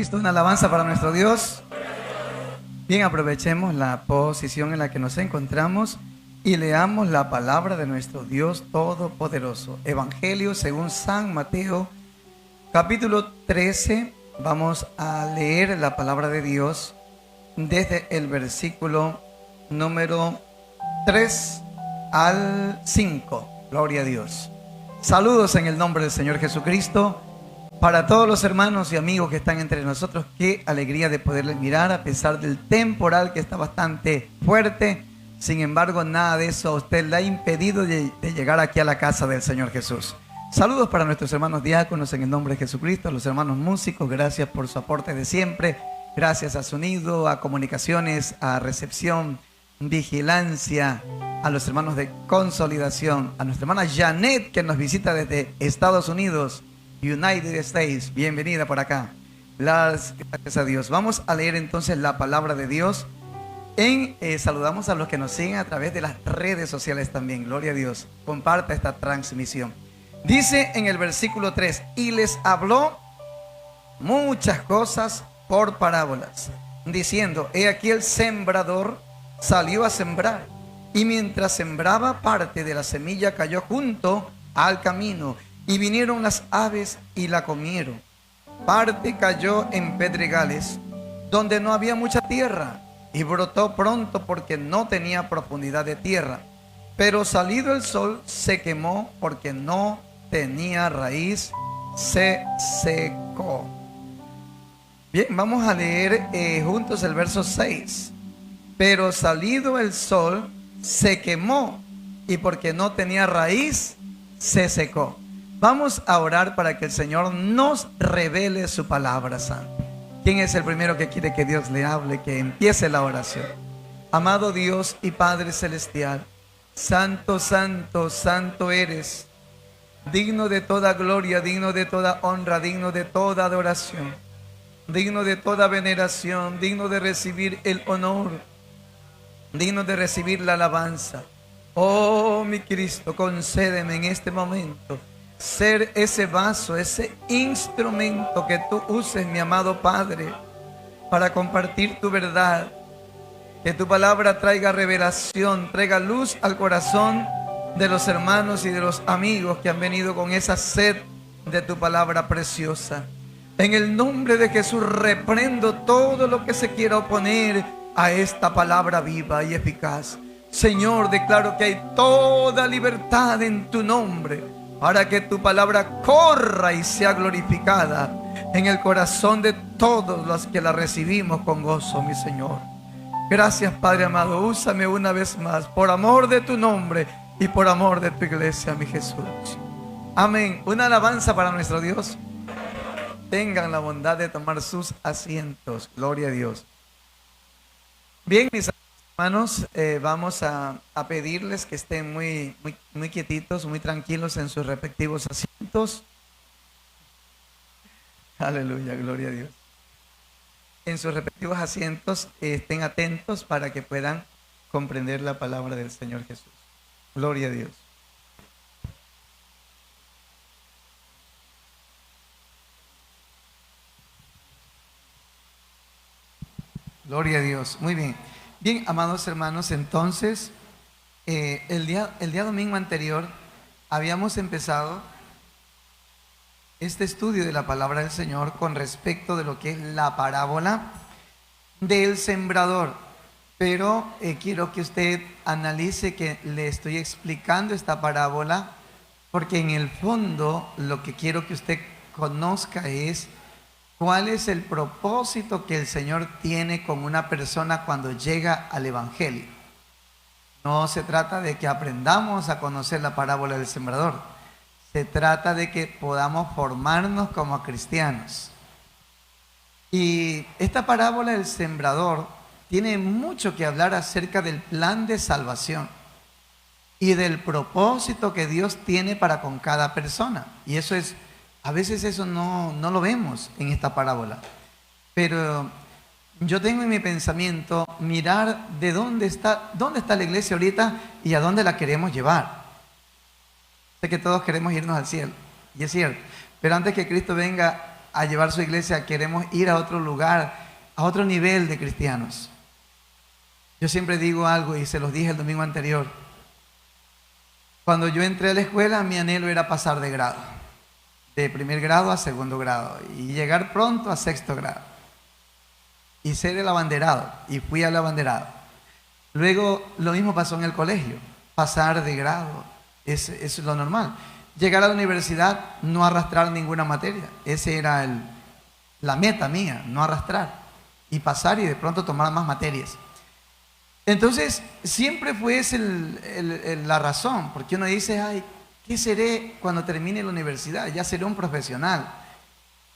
Jesucristo. Una alabanza para nuestro Dios. Bien, aprovechemos la posición en la que nos encontramos y leamos la palabra de nuestro Dios Todopoderoso. Evangelio según San Mateo, capítulo 13. Vamos a leer la palabra de Dios desde el versículo número 3 al 5. Gloria a Dios. Saludos en el nombre del Señor Jesucristo. Para todos los hermanos y amigos que están entre nosotros, qué alegría de poderles mirar a pesar del temporal que está bastante fuerte. Sin embargo, nada de eso a usted le ha impedido de llegar aquí a la casa del Señor Jesús. Saludos para nuestros hermanos diáconos en el nombre de Jesucristo, a los hermanos músicos, gracias por su aporte de siempre. Gracias a sonido, a comunicaciones, a recepción, vigilancia, a los hermanos de consolidación, a nuestra hermana Janet que nos visita desde Estados Unidos, United States. Bienvenida por acá. Gracias a Dios. Vamos a leer entonces la palabra de Dios. Saludamos a los que nos siguen a través de las redes sociales también. Gloria a Dios. Comparta esta transmisión. Dice en el versículo 3: y les habló muchas cosas por parábolas, diciendo: he aquí el sembrador salió a sembrar, y mientras sembraba, parte de la semilla cayó junto al camino, y vinieron las aves y la comieron. Parte cayó en pedregales, donde no había mucha tierra, y brotó pronto porque no tenía profundidad de tierra. Pero salido el sol se quemó porque no tenía raíz, se secó. Bien, vamos a leer juntos el verso 6. Pero salido el sol se quemó, y porque no tenía raíz, se secó. Vamos a orar para que el Señor nos revele su palabra santa. ¿Quién es el primero que quiere que Dios le hable? Que empiece la oración. Amado Dios y Padre Celestial, santo, santo, santo eres, digno de toda gloria, digno de toda honra, digno de toda adoración, digno de toda veneración, digno de recibir el honor, digno de recibir la alabanza. Oh, mi Cristo, concédeme en este momento ser ese vaso, ese instrumento que tú uses, mi amado Padre, para compartir tu verdad. Que tu palabra traiga revelación, traiga luz al corazón de los hermanos y de los amigos que han venido con esa sed de tu palabra preciosa. En el nombre de Jesús reprendo todo lo que se quiera oponer a esta palabra viva y eficaz. Señor, declaro que hay toda libertad en tu nombre, para que tu palabra corra y sea glorificada en el corazón de todos los que la recibimos con gozo, mi Señor. Gracias, Padre amado. Úsame una vez más, por amor de tu nombre y por amor de tu iglesia, mi Jesús. Amén. Una alabanza para nuestro Dios. Tengan la bondad de tomar sus asientos. Gloria a Dios. Bien, mis hermanos, vamos a pedirles que estén muy quietitos, muy tranquilos en sus respectivos asientos. Aleluya, gloria a Dios. En sus respectivos asientos estén atentos para que puedan comprender la palabra del Señor Jesús. Gloria a Dios. Gloria a Dios. Muy bien. Bien, amados hermanos, entonces, el día domingo anterior habíamos empezado este estudio de la palabra del Señor con respecto de lo que es la parábola del sembrador. Pero quiero que usted analice que le estoy explicando esta parábola, porque en el fondo lo que quiero que usted conozca es cuál es el propósito que el Señor tiene con una persona cuando llega al Evangelio. No se trata de que aprendamos a conocer la parábola del sembrador. Se trata de que podamos formarnos como cristianos. Y esta parábola del sembrador tiene mucho que hablar acerca del plan de salvación y del propósito que Dios tiene para con cada persona. Y eso es, a veces eso no lo vemos en esta parábola. Pero yo tengo en mi pensamiento mirar de dónde está la iglesia ahorita y a dónde la queremos llevar. Sé que todos queremos irnos al cielo, y es cierto, pero antes que Cristo venga a llevar su iglesia, queremos ir a otro lugar, a otro nivel de cristianos. Yo siempre digo algo y se los dije el domingo anterior. Cuando yo entré a la escuela, mi anhelo era pasar de grado, de primer grado a segundo grado y llegar pronto a sexto grado y ser el abanderado, y fui al abanderado. Luego lo mismo pasó en el colegio, pasar de grado, es lo normal. Llegar a la universidad, no arrastrar ninguna materia, ese era la meta mía, no arrastrar y pasar y de pronto tomar más materias. Entonces, siempre fue esa la razón, porque uno dice, ay, ¿qué seré cuando termine la universidad? Ya seré un profesional.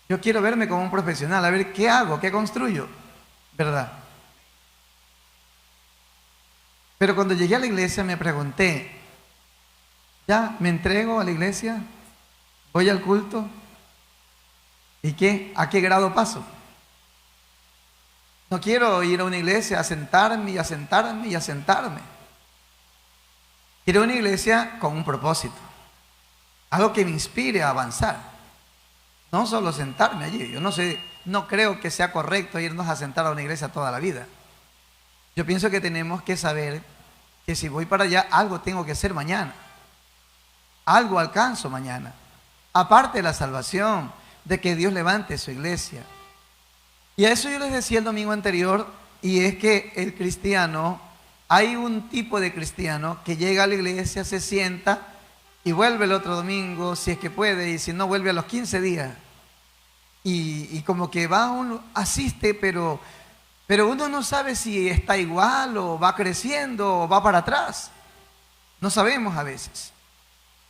Yo quiero verme como un profesional, a ver qué hago, qué construyo, ¿verdad? Pero cuando llegué a la iglesia me pregunté, ¿ya me entrego a la iglesia? ¿Voy al culto? ¿Y qué? ¿A qué grado paso? No quiero ir a una iglesia a sentarme y a sentarme y a sentarme. Quiero una iglesia con un propósito, algo que me inspire a avanzar. No solo sentarme allí. Yo no sé, no creo que sea correcto irnos a sentar a una iglesia toda la vida. Yo pienso que tenemos que saber que si voy para allá, algo tengo que hacer mañana. Algo alcanzo mañana. Aparte de la salvación, de que Dios levante su iglesia. Y a eso yo les decía el domingo anterior, y es que el cristiano, hay un tipo de cristiano que llega a la iglesia, se sienta y vuelve el otro domingo, si es que puede, y si no, vuelve a los 15 días. Y como que va uno, asiste, pero uno no sabe si está igual o va creciendo o va para atrás. No sabemos a veces.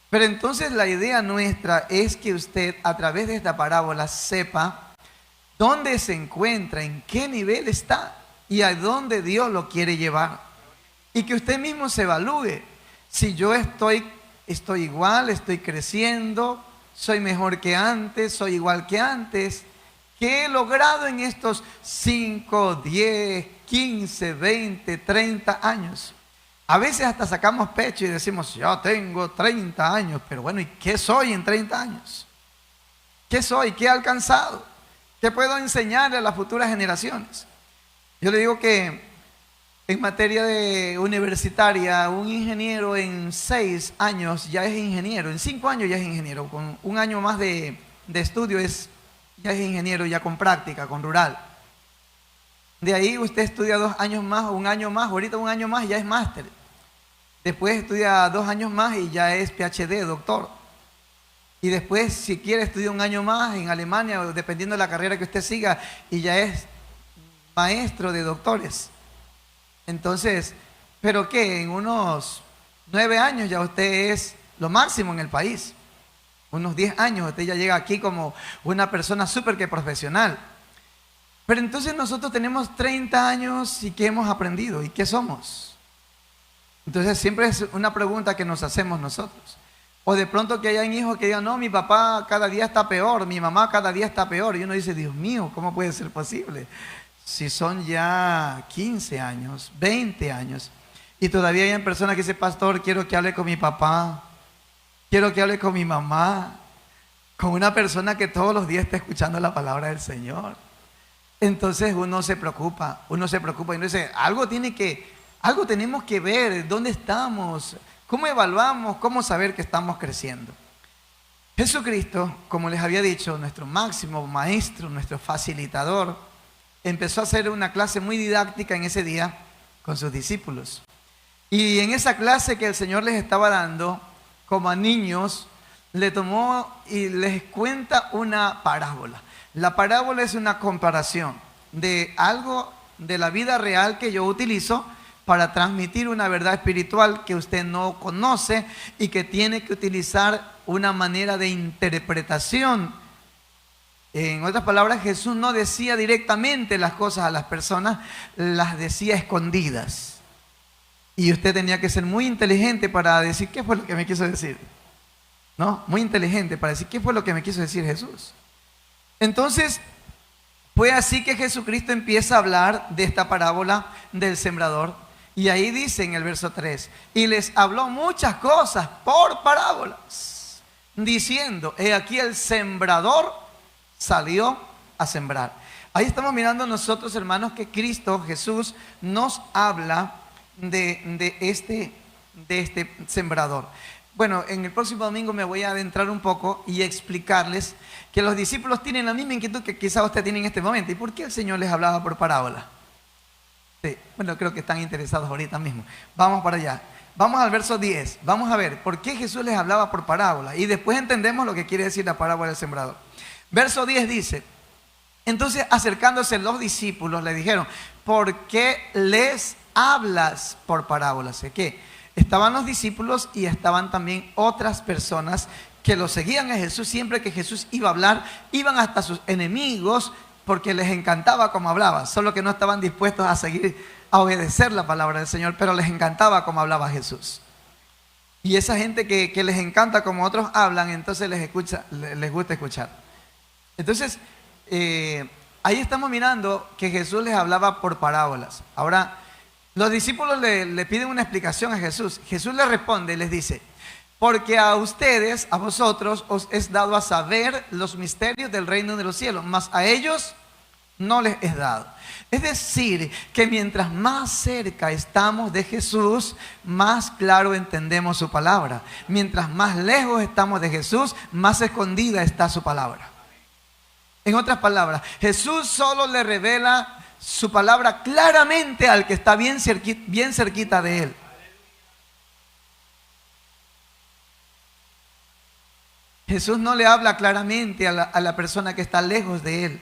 Pero entonces la idea nuestra es que usted a través de esta parábola sepa dónde se encuentra, en qué nivel está y a dónde Dios lo quiere llevar. Y que usted mismo se evalúe. Si yo estoy igual, estoy creciendo, soy mejor que antes, soy igual que antes. ¿Qué he logrado en estos 5, 10, 15, 20, 30 años? A veces hasta sacamos pecho y decimos, yo tengo 30 años, pero bueno, ¿y qué soy en 30 años? ¿Qué soy? ¿Qué he alcanzado? ¿Qué puedo enseñarle a las futuras generaciones? Yo le digo que en materia de universitaria, un ingeniero en 6 años ya es ingeniero, en 5 años ya es ingeniero, con un año más de estudio ya es ingeniero, ya con práctica, con rural. De ahí usted estudia 2 años más, un año más, ahorita un año más ya es máster. Después estudia 2 años más y ya es PhD, doctor. Y después, si quiere, estudia un año más en Alemania, dependiendo de la carrera que usted siga, y ya es maestro de doctores. Entonces, ¿pero qué? En unos 9 años ya usted es lo máximo en el país. Unos 10 años usted ya llega aquí como una persona súper que profesional. Pero entonces nosotros tenemos 30 años y ¿qué hemos aprendido? ¿Y qué somos? Entonces siempre es una pregunta que nos hacemos nosotros. O de pronto que hayan hijos que digan, no, mi papá cada día está peor, mi mamá cada día está peor. Y uno dice, Dios mío, ¿cómo puede ser posible? Si son ya 15 años, 20 años, y todavía hay personas que dicen, pastor, quiero que hable con mi papá, quiero que hable con mi mamá, con una persona que todos los días está escuchando la palabra del Señor. Entonces uno se preocupa y uno dice, algo tenemos que ver, ¿dónde estamos? ¿Cómo evaluamos? ¿Cómo saber que estamos creciendo? Jesucristo, como les había dicho, nuestro máximo maestro, nuestro facilitador, empezó a hacer una clase muy didáctica en ese día con sus discípulos. Y en esa clase que el Señor les estaba dando, como a niños, le tomó y les cuenta una parábola. La parábola es una comparación de algo de la vida real que yo utilizo para transmitir una verdad espiritual que usted no conoce y que tiene que utilizar una manera de interpretación. En otras palabras, Jesús no decía directamente las cosas a las personas, las decía escondidas. Y usted tenía que ser muy inteligente para decir qué fue lo que me quiso decir. ¿No? Muy inteligente para decir qué fue lo que me quiso decir Jesús. Entonces, fue así que Jesucristo empieza a hablar de esta parábola del sembrador. Y ahí dice en el verso 3, y les habló muchas cosas por parábolas, diciendo, he aquí el sembrador salió a sembrar. Ahí estamos mirando nosotros, hermanos, que Cristo Jesús nos habla de este sembrador. Bueno, en el próximo domingo me voy a adentrar un poco y explicarles que los discípulos tienen la misma inquietud que quizá usted tiene en este momento. ¿Y por qué el Señor les hablaba por parábola? Sí, bueno, creo que están interesados ahorita mismo. Vamos para allá. Vamos al verso 10. Vamos a ver por qué Jesús les hablaba por parábola. Y después entendemos lo que quiere decir la parábola del sembrador. Verso 10 dice: entonces acercándose los discípulos le dijeron: ¿por qué les hablas por parábolas? ¿Qué? Estaban los discípulos y estaban también otras personas que lo seguían a Jesús. Siempre que Jesús iba a hablar, iban hasta sus enemigos porque les encantaba cómo hablaba. Solo que no estaban dispuestos a seguir, a obedecer la palabra del Señor, pero les encantaba cómo hablaba Jesús. Y esa gente que les encanta como otros hablan, entonces les gusta escuchar. Entonces, ahí estamos mirando que Jesús les hablaba por parábolas. Ahora, los discípulos le piden una explicación a Jesús. Jesús les responde y les dice: porque a ustedes, a vosotros, os es dado a saber los misterios del reino de los cielos, mas a ellos no les es dado. Es decir, que mientras más cerca estamos de Jesús, más claro entendemos su palabra. Mientras más lejos estamos de Jesús, más escondida está su palabra. En otras palabras, Jesús solo le revela su palabra claramente al que está bien cerquita de él. Jesús no le habla claramente a la persona que está lejos de él.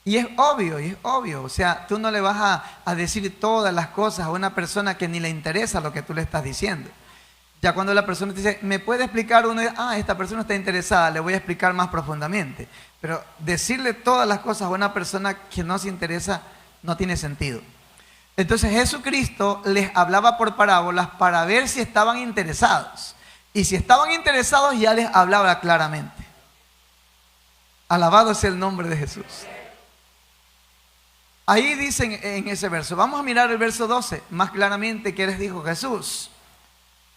Y es obvio. O sea, tú no le vas a decir todas las cosas a una persona que ni le interesa lo que tú le estás diciendo. Ya cuando la persona te dice: ¿me puede explicar? Uno dice: esta persona está interesada, le voy a explicar más profundamente. Pero decirle todas las cosas a una persona que no se interesa no tiene sentido. Entonces Jesucristo les hablaba por parábolas para ver si estaban interesados. Y si estaban interesados, ya les hablaba claramente. Alabado sea el nombre de Jesús. Ahí dicen en ese verso. Vamos a mirar el verso 12 más claramente. ¿Qué les dijo Jesús?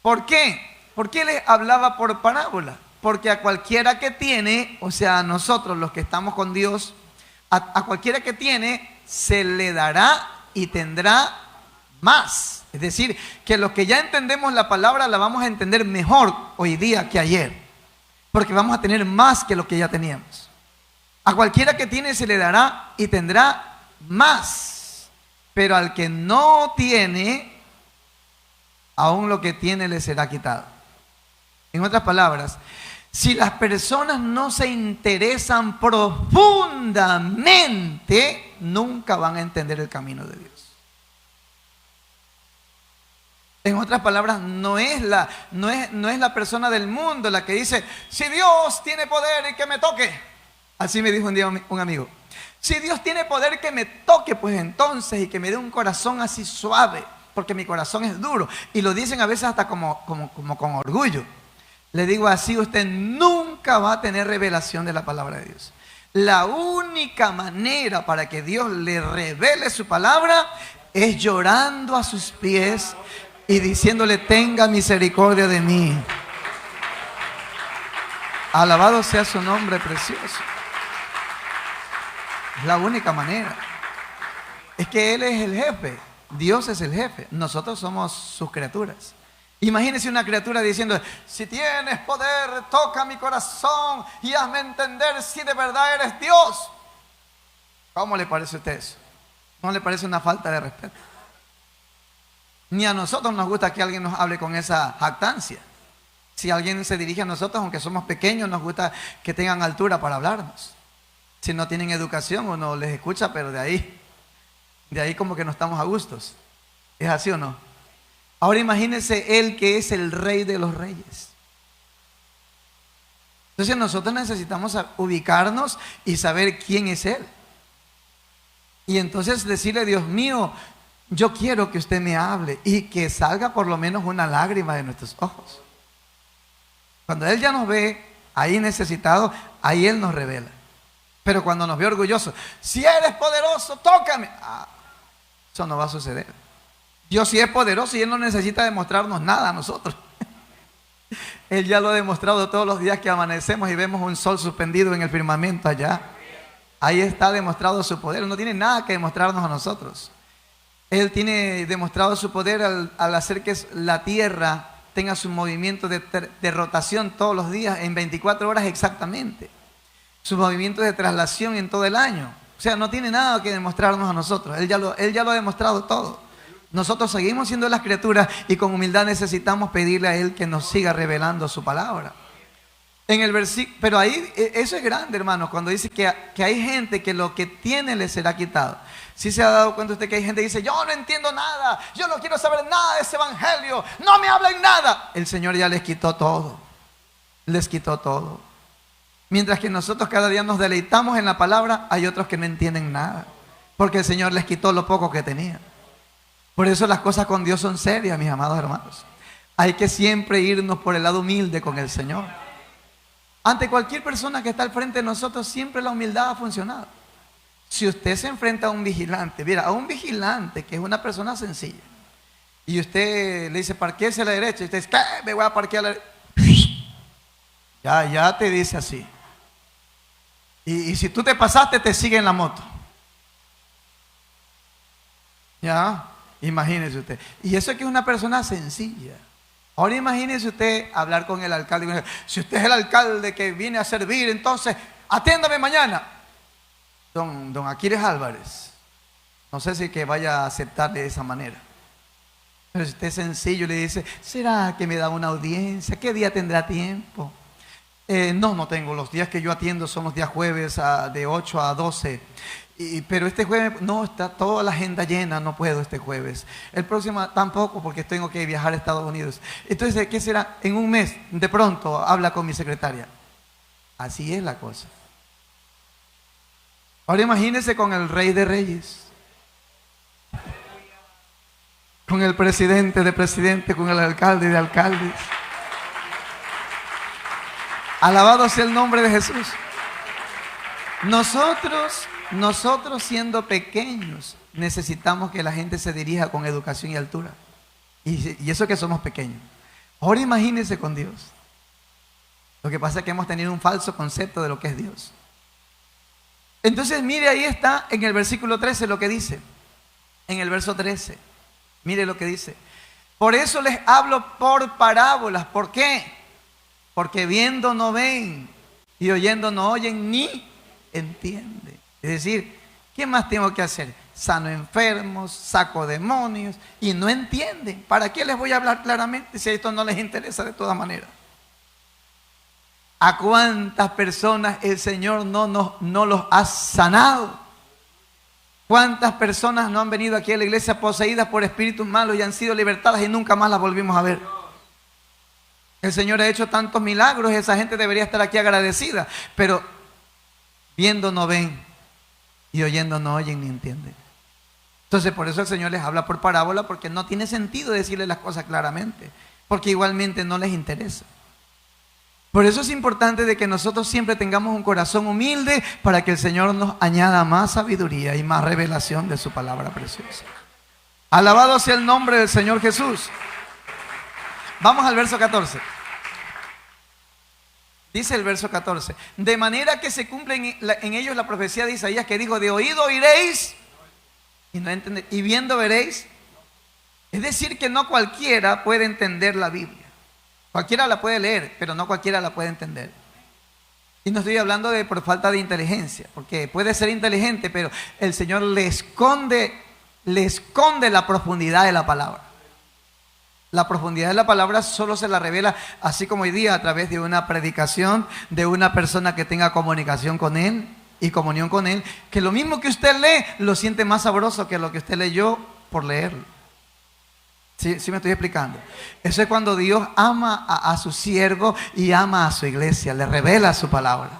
¿Por qué? ¿Por qué les hablaba por parábola? Porque a cualquiera que tiene, o sea, a nosotros los que estamos con Dios, a cualquiera que tiene, se le dará y tendrá más. Es decir, que los que ya entendemos la palabra la vamos a entender mejor hoy día que ayer, porque vamos a tener más que lo que ya teníamos. A cualquiera que tiene se le dará y tendrá más, pero al que no tiene, aún lo que tiene le será quitado. En otras palabras, si las personas no se interesan profundamente, nunca van a entender el camino de Dios. En otras palabras, no es la persona del mundo la que dice: si Dios tiene poder y que me toque. Así me dijo un día un amigo: si Dios tiene poder que me toque, pues entonces, y que me dé un corazón así suave, porque mi corazón es duro. Y lo dicen a veces hasta como con orgullo. Le digo: así usted nunca va a tener revelación de la palabra de Dios. La única manera para que Dios le revele su palabra es llorando a sus pies y diciéndole: tenga misericordia de mí. Alabado sea su nombre precioso. Es la única manera. Es que Él es el jefe. Dios es el jefe. Nosotros somos sus criaturas. Imagínese una criatura diciendo: si tienes poder, toca mi corazón y hazme entender si de verdad eres Dios. ¿Cómo le parece a usted eso? ¿No le parece una falta de respeto? Ni a nosotros nos gusta que alguien nos hable con esa jactancia. Si alguien se dirige a nosotros, aunque somos pequeños, nos gusta que tengan altura para hablarnos. Si no tienen educación, uno les escucha, pero de ahí como que no estamos a gustos. ¿Es así o no? Ahora imagínense Él, que es el Rey de los Reyes. Entonces nosotros necesitamos ubicarnos y saber quién es Él. Y entonces decirle: Dios mío, yo quiero que usted me hable, y que salga por lo menos una lágrima de nuestros ojos. Cuando Él ya nos ve ahí necesitados, ahí Él nos revela. Pero cuando nos ve orgullosos: si eres poderoso, tócame. Eso no va a suceder. Dios sí es poderoso y Él no necesita demostrarnos nada a nosotros. Él ya lo ha demostrado todos los días que amanecemos y vemos un sol suspendido en el firmamento allá. Ahí está demostrado su poder. No tiene nada que demostrarnos a nosotros. Él tiene demostrado su poder al hacer que la tierra tenga su movimiento de rotación todos los días en 24 horas exactamente. Su movimiento de traslación en todo el año. O sea, no tiene nada que demostrarnos a nosotros. Él ya lo ha demostrado todo. Nosotros seguimos siendo las criaturas y con humildad necesitamos pedirle a Él que nos siga revelando su palabra. En el pero ahí, eso es grande, hermanos, cuando dice que hay gente que lo que tiene le será quitado. ¿Sí se ha dado cuenta usted que hay gente que dice, yo no entiendo nada, yo no quiero saber nada de ese evangelio, no me hablen nada? El Señor ya les quitó todo. Les quitó todo. Mientras que nosotros cada día nos deleitamos en la palabra, hay otros que no entienden nada. Porque el Señor les quitó lo poco que tenían. Por eso las cosas con Dios son serias, mis amados hermanos. Hay que siempre irnos por el lado humilde con el Señor. Ante cualquier persona que está al frente de nosotros, siempre la humildad ha funcionado. Si usted se enfrenta a un vigilante, mira, a un vigilante que es una persona sencilla, y usted le dice, parquéese a la derecha, y usted dice, ¿qué? Me voy a parquear a la derecha. Ya te dice así. Y si tú te pasaste, te sigue en la moto. Ya, imagínese usted. Y eso es que es una persona sencilla. Ahora imagínese usted hablar con el alcalde. Si usted es el alcalde que viene a servir, entonces atiéndame mañana. Don Aquiles Álvarez, no sé si que vaya a aceptarle de esa manera. Pero si usted es sencillo y le dice, ¿será que me da una audiencia? ¿Qué día tendrá tiempo? No tengo. Los días que yo atiendo son los días jueves de 8 a 12. Pero este jueves, no, está toda la agenda llena, no puedo este jueves. El próximo tampoco, porque tengo que viajar a Estados Unidos. Entonces, ¿qué será? En un mes, de pronto, habla con mi secretaria. Así es la cosa. Ahora imagínense con el Rey de Reyes, con el presidente de presidentes, con el alcalde de alcaldes. Alabado sea el nombre de Jesús. Nosotros siendo pequeños necesitamos que la gente se dirija con educación y altura. Y eso que somos pequeños. Ahora imagínense con Dios. Lo que pasa es que hemos tenido un falso concepto de lo que es Dios. Entonces mire, ahí está en el versículo 13 lo que dice. En el verso 13. Mire lo que dice. Por eso les hablo por parábolas. ¿Por qué? Porque viendo no ven y oyendo no oyen ni entienden. Es decir, ¿qué más tengo que hacer? Sano enfermos, saco demonios y no entienden. ¿Para qué les voy a hablar claramente si a esto no les interesa de todas maneras? ¿A cuántas personas el Señor no los ha sanado? ¿Cuántas personas no han venido aquí a la iglesia poseídas por espíritus malos y han sido libertadas y nunca más las volvimos a ver? El Señor ha hecho tantos milagros y esa gente debería estar aquí agradecida, pero viendo no ven y oyendo no oyen ni entienden. Entonces por eso el Señor les habla por parábola, porque no tiene sentido decirles las cosas claramente, porque igualmente no les interesa. Por eso es importante de que nosotros siempre tengamos un corazón humilde para que el Señor nos añada más sabiduría y más revelación de su palabra preciosa. Alabado sea el nombre del Señor Jesús. Vamos al verso 14. Dice el verso 14: de manera que se cumple en ellos la profecía de Isaías que dijo, de oído oiréis y no entender, y viendo veréis. Es decir, que no cualquiera puede entender la Biblia. Cualquiera la puede leer, pero no cualquiera la puede entender. Y no estoy hablando de por falta de inteligencia, porque puede ser inteligente, pero el Señor le esconde la profundidad de la palabra. La profundidad de la palabra solo se la revela, así como hoy día, a través de una predicación, de una persona que tenga comunicación con Él y comunión con Él, que lo mismo que usted lee, lo siente más sabroso que lo que usted leyó por leerlo. ¿Sí me estoy explicando? Eso es cuando Dios ama a su siervo y ama a su iglesia, le revela su palabra.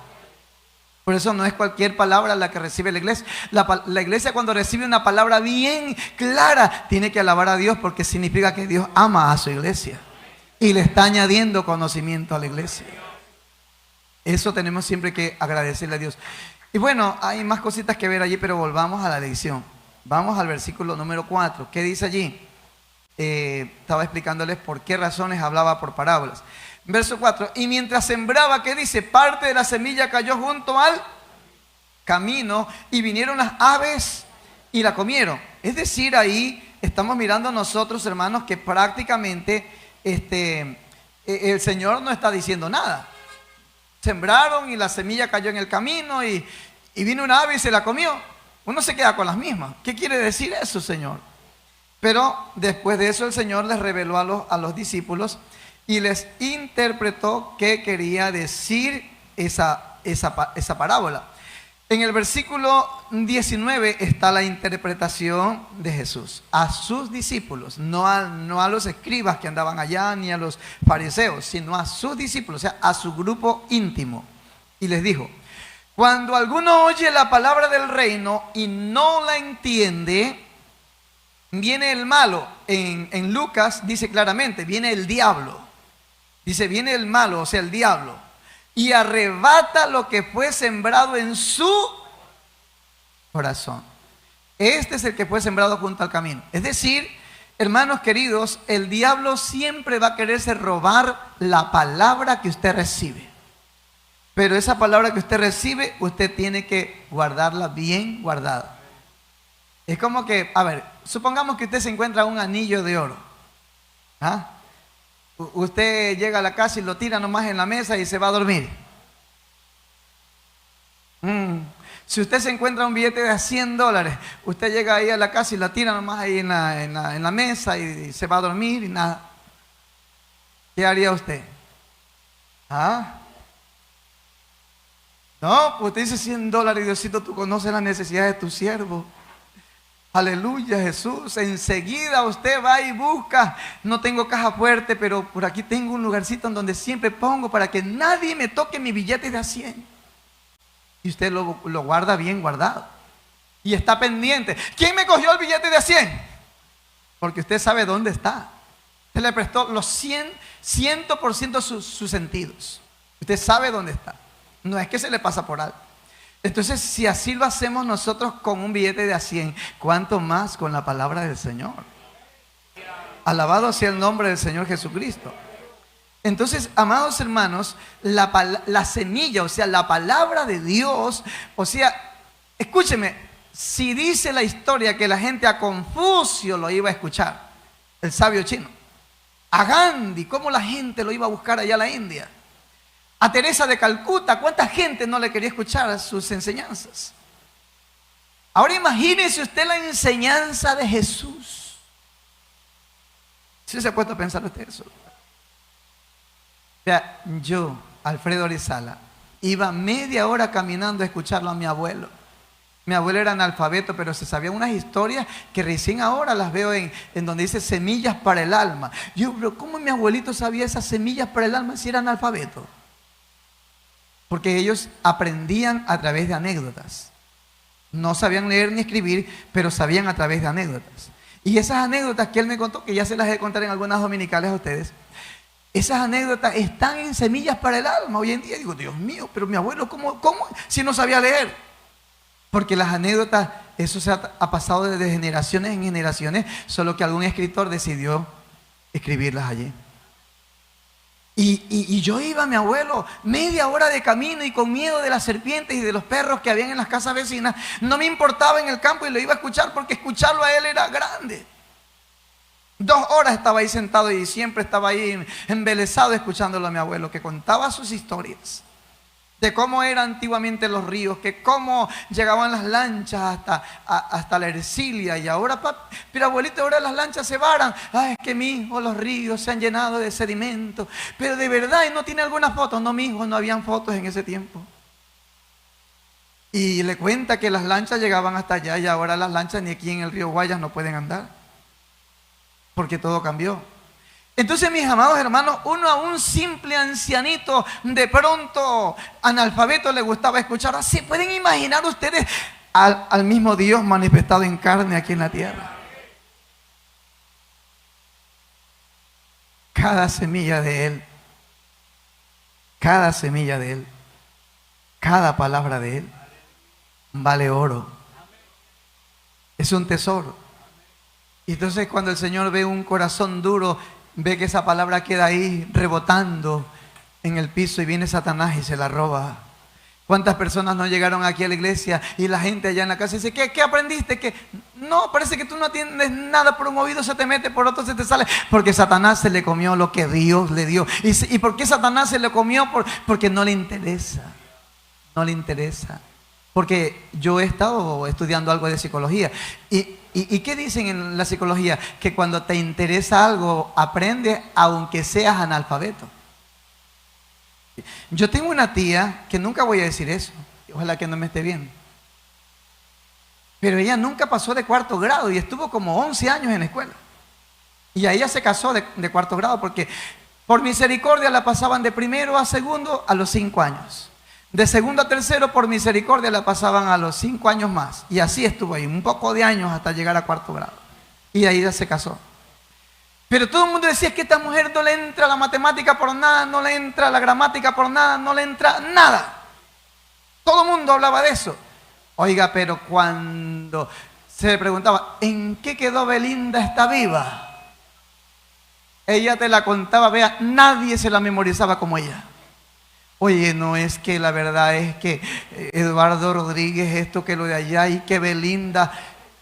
Por eso no es cualquier palabra la que recibe la iglesia. La iglesia, cuando recibe una palabra bien clara, tiene que alabar a Dios, porque significa que Dios ama a su iglesia y le está añadiendo conocimiento a la iglesia. Eso tenemos siempre que agradecerle a Dios. Y bueno, hay más cositas que ver allí, pero volvamos a la lección. Vamos al versículo número 4. ¿Qué dice allí? Estaba explicándoles por qué razones hablaba por parábolas. Verso 4: y mientras sembraba, ¿qué dice? Parte de la semilla cayó junto al camino y vinieron las aves y la comieron. Es decir, ahí estamos mirando nosotros, hermanos, que prácticamente el Señor no está diciendo nada. Sembraron y la semilla cayó en el camino y vino una ave y se la comió. Uno se queda con las mismas. ¿Qué quiere decir eso, Señor? Pero después de eso el Señor les reveló a los discípulos y les interpretó qué quería decir esa parábola. En el versículo 19 está la interpretación de Jesús a sus discípulos, no a los escribas que andaban allá ni a los fariseos, sino a sus discípulos, o sea, a su grupo íntimo. Y les dijo: cuando alguno oye la palabra del reino y no la entiende, viene el malo. En Lucas dice claramente, viene el diablo. Dice, viene el malo, o sea, el diablo, y arrebata lo que fue sembrado en su corazón. Este es el que fue sembrado junto al camino. Es decir, hermanos queridos, el diablo siempre va a quererse robar la palabra que usted recibe. Pero esa palabra que usted recibe, usted tiene que guardarla bien guardada. Es como que, a ver, supongamos que usted se encuentra un anillo de oro. ¿Ah? Usted llega a la casa y lo tira nomás en la mesa y se va a dormir. Si usted se encuentra un billete de $100, usted llega ahí a la casa y la tira nomás ahí en la mesa y se va a dormir y nada. ¿Qué haría usted? ¿Ah? No, pues usted dice $100 y Diosito, tú conoces las necesidades de tu siervo. Aleluya, Jesús. Enseguida usted va y busca. No tengo caja fuerte, pero por aquí tengo un lugarcito en donde siempre pongo para que nadie me toque mi billete de $100. Y usted lo guarda bien guardado. Y está pendiente. ¿Quién me cogió el billete de $100? Porque usted sabe dónde está. Usted le prestó los 100% sus sentidos. Usted sabe dónde está. No es que se le pasa por alto. Entonces, si así lo hacemos nosotros con un billete de $100, ¿cuánto más con la palabra del Señor? Alabado sea el nombre del Señor Jesucristo. Entonces, amados hermanos, la semilla, o sea, la palabra de Dios, o sea, escúcheme, si dice la historia que la gente a Confucio lo iba a escuchar, el sabio chino, a Gandhi, cómo la gente lo iba a buscar allá a la India, a Teresa de Calcuta, ¿cuánta gente no le quería escuchar sus enseñanzas? Ahora imagínese usted la enseñanza de Jesús. ¿Sí se ha puesto a pensar usted eso? O sea, yo, Alfredo Arizala, iba media hora caminando a escucharlo a mi abuelo. Mi abuelo era analfabeto, pero se sabía unas historias que recién ahora las veo en donde dice semillas para el alma. Yo, pero ¿cómo mi abuelito sabía esas semillas para el alma si era analfabeto? Porque ellos aprendían a través de anécdotas. No sabían leer ni escribir, pero sabían a través de anécdotas. Y esas anécdotas que él me contó, que ya se las he de contar en algunas dominicales a ustedes, esas anécdotas están en semillas para el alma. Hoy en día digo, Dios mío, pero mi abuelo, ¿cómo si no sabía leer? Porque las anécdotas, eso se ha pasado de generaciones en generaciones, solo que algún escritor decidió escribirlas allí. Y yo iba a mi abuelo media hora de camino y con miedo de las serpientes y de los perros que habían en las casas vecinas. No me importaba en el campo y lo iba a escuchar porque escucharlo a él era grande. 2 horas estaba ahí sentado y siempre estaba ahí embelesado escuchándolo a mi abuelo, que contaba sus historias de cómo eran antiguamente los ríos, que cómo llegaban las lanchas hasta la Ercilia, y ahora, pero abuelito, ahora las lanchas se varan. Ay, es que mi hijo, los ríos se han llenado de sedimento. Pero de verdad, ¿y no tiene alguna foto? No, mi hijo, no habían fotos en ese tiempo. Y le cuenta que las lanchas llegaban hasta allá y ahora las lanchas ni aquí en el río Guayas no pueden andar, porque todo cambió. Entonces, mis amados hermanos, uno a un simple ancianito, de pronto analfabeto, le gustaba escuchar. ¿Se pueden imaginar ustedes al mismo Dios manifestado en carne aquí en la tierra? Cada semilla de Él, cada semilla de Él, cada palabra de Él vale oro. Es un tesoro. Y entonces cuando el Señor ve un corazón duro, ve que esa palabra queda ahí rebotando en el piso y viene Satanás y se la roba. ¿Cuántas personas no llegaron aquí a la iglesia y la gente allá en la casa dice, ¿qué aprendiste? Que no, parece que tú no atiendes nada, por un oído se te mete, por otro se te sale. Porque Satanás se le comió lo que Dios le dio. ¿Y por qué Satanás se le comió? Porque no le interesa. No le interesa. Porque yo he estado estudiando algo de psicología. ¿Y qué dicen en la psicología? Que cuando te interesa algo, aprendes aunque seas analfabeto. Yo tengo una tía que nunca voy a decir eso, ojalá que no me esté viendo, pero ella nunca pasó de 4º grado y estuvo como 11 años en la escuela. Y a ella se casó de 4º grado porque por misericordia la pasaban de 1º a 2º a los 5 años. De 2º a 3º por misericordia la pasaban a los 5 años más. Y así estuvo ahí, un poco de años hasta llegar a 4º grado. Y ahí ella se casó. Pero todo el mundo decía que esta mujer no le entra la matemática por nada, no le entra la gramática por nada, no le entra nada. Todo el mundo hablaba de eso. Oiga, pero cuando se le preguntaba, ¿en qué quedó Belinda está viva? Ella te la contaba, vea, nadie se la memorizaba como ella. Oye, no es que la verdad es que Eduardo Rodríguez, esto que lo de allá y que Belinda...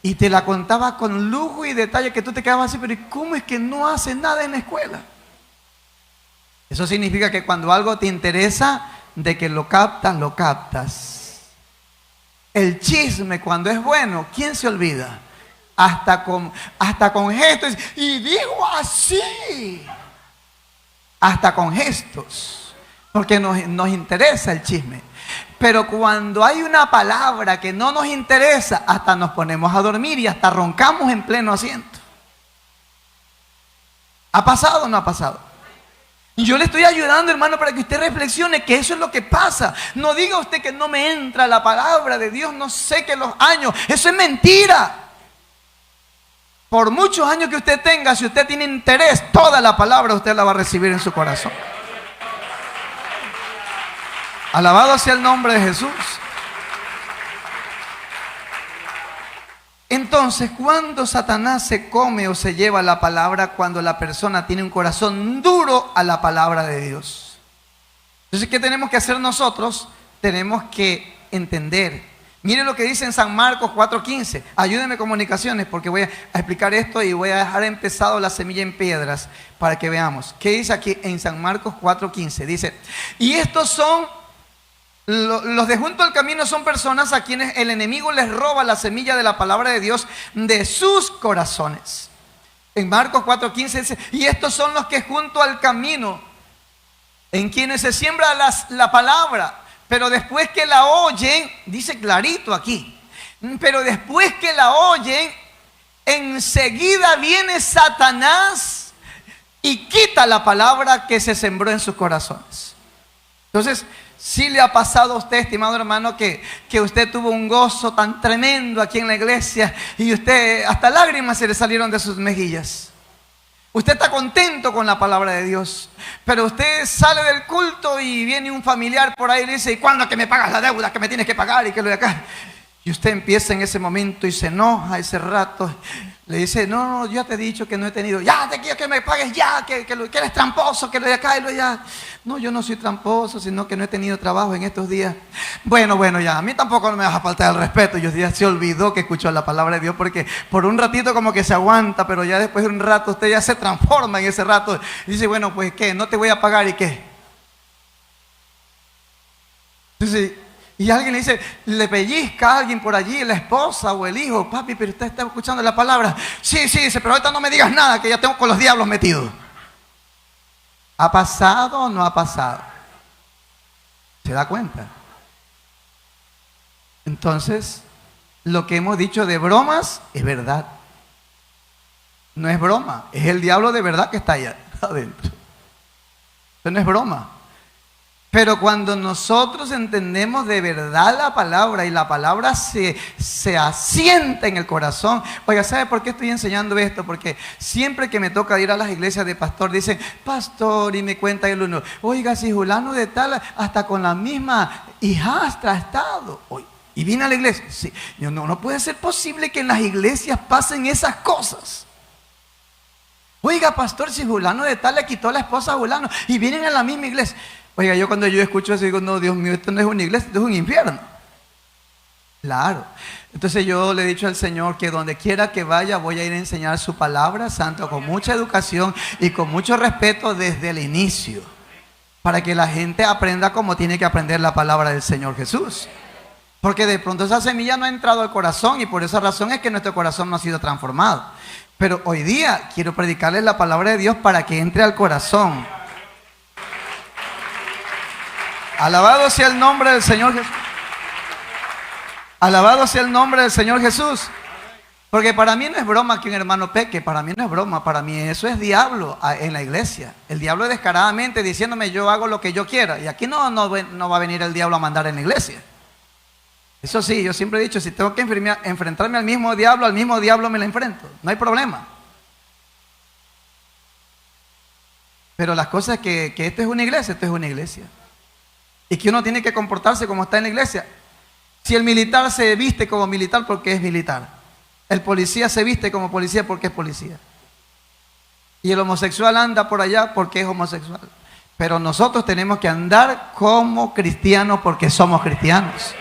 Y te la contaba con lujo y detalle que tú te quedabas así, pero ¿y cómo es que no haces nada en la escuela? Eso significa que cuando algo te interesa, de que lo captas, lo captas. El chisme cuando es bueno, ¿quién se olvida? Hasta con gestos. Y digo así. Hasta con gestos. Porque nos interesa el chisme. Pero cuando hay una palabra que no nos interesa, hasta nos ponemos a dormir y hasta roncamos en pleno asiento. ¿Ha pasado o no ha pasado? Y yo le estoy ayudando, hermano, para que usted reflexione que eso es lo que pasa. No diga usted que no me entra la palabra de Dios, no sé qué los años. Eso es mentira. Por muchos años que usted tenga, si usted tiene interés, toda la palabra usted la va a recibir en su corazón. Alabado sea el nombre de Jesús. Entonces, ¿cuándo Satanás se come o se lleva la palabra? Cuando la persona tiene un corazón duro a la palabra de Dios. Entonces, ¿qué tenemos que hacer nosotros? Tenemos que entender. Mire lo que dice en San Marcos 4:15. Ayúdenme comunicaciones porque voy a explicar esto y voy a dejar empezado la semilla en piedras para que veamos. ¿Qué dice aquí en San Marcos 4:15? Dice, y estos son... Los de junto al camino son personas a quienes el enemigo les roba la semilla de la palabra de Dios de sus corazones. En Marcos 4:15 dice, y estos son los que junto al camino, en quienes se siembra la palabra, pero después que la oyen, dice clarito aquí, pero después que la oyen, enseguida viene Satanás y quita la palabra que se sembró en sus corazones. Entonces, ¿sí le ha pasado a usted, estimado hermano, que usted tuvo un gozo tan tremendo aquí en la iglesia y usted hasta lágrimas se le salieron de sus mejillas? Usted está contento con la palabra de Dios, pero usted sale del culto y viene un familiar por ahí y le dice, ¿y cuándo que me pagas la deuda que me tienes que pagar y que lo de acá? Y usted empieza en ese momento y se enoja ese rato. Le dice, no, yo te he dicho que no he tenido. Ya, te quiero que me pagues ya, que eres tramposo, que lo de acá y lo de allá. No, yo no soy tramposo, sino que no he tenido trabajo en estos días. Bueno, ya, a mí tampoco me vas a faltar el respeto. Y ya se olvidó que escuchó la palabra de Dios porque por un ratito como que se aguanta, pero ya después de un rato usted ya se transforma en ese rato. Y dice, bueno, pues ¿qué? No te voy a pagar, ¿y qué? Entonces, y alguien le dice, le pellizca a alguien por allí, la esposa o el hijo, papi, pero usted está escuchando la palabra. Sí, dice, pero ahorita no me digas nada, que ya tengo con los diablos metidos. ¿Ha pasado o no ha pasado? ¿Se da cuenta? Entonces, lo que hemos dicho de bromas es verdad. No es broma, es el diablo de verdad que está allá adentro. Eso no es broma. Pero cuando nosotros entendemos de verdad la palabra y la palabra se asienta en el corazón. Oiga, ¿sabe por qué estoy enseñando esto? Porque siempre que me toca ir a las iglesias de pastor, dicen, pastor, y me cuenta el uno, oiga, si fulano de tal, hasta con la misma hijastra ha estado. Y viene a la iglesia. Sí, no puede ser posible que en las iglesias pasen esas cosas. Oiga, pastor, si fulano de tal le quitó la esposa a fulano y vienen a la misma iglesia. Oiga, yo cuando yo escucho eso digo, no, Dios mío, esto no es una iglesia, esto es un infierno. Claro. Entonces yo le he dicho al Señor que donde quiera que vaya voy a ir a enseñar su palabra, santo, con mucha educación y con mucho respeto desde el inicio, para que la gente aprenda como tiene que aprender la palabra del Señor Jesús. Porque de pronto esa semilla no ha entrado al corazón y por esa razón es que nuestro corazón no ha sido transformado. Pero hoy día quiero predicarles la palabra de Dios para que entre al corazón. Alabado sea el nombre del Señor Jesús. Alabado sea el nombre del Señor Jesús. Porque para mí no es broma que un hermano peque, para mí no es broma, para mí eso es diablo en la iglesia. El diablo descaradamente diciéndome yo hago lo que yo quiera. Y aquí no va a venir el diablo a mandar en la iglesia. Eso sí, yo siempre he dicho, si tengo que enfrentarme al mismo diablo me lo enfrento. No hay problema. Pero las cosas que esto es una iglesia. Y que uno tiene que comportarse como está en la iglesia. Si el militar se viste como militar, porque es militar. El policía se viste como policía porque es policía. Y el homosexual anda por allá porque es homosexual. Pero nosotros tenemos que andar como cristianos porque somos cristianos.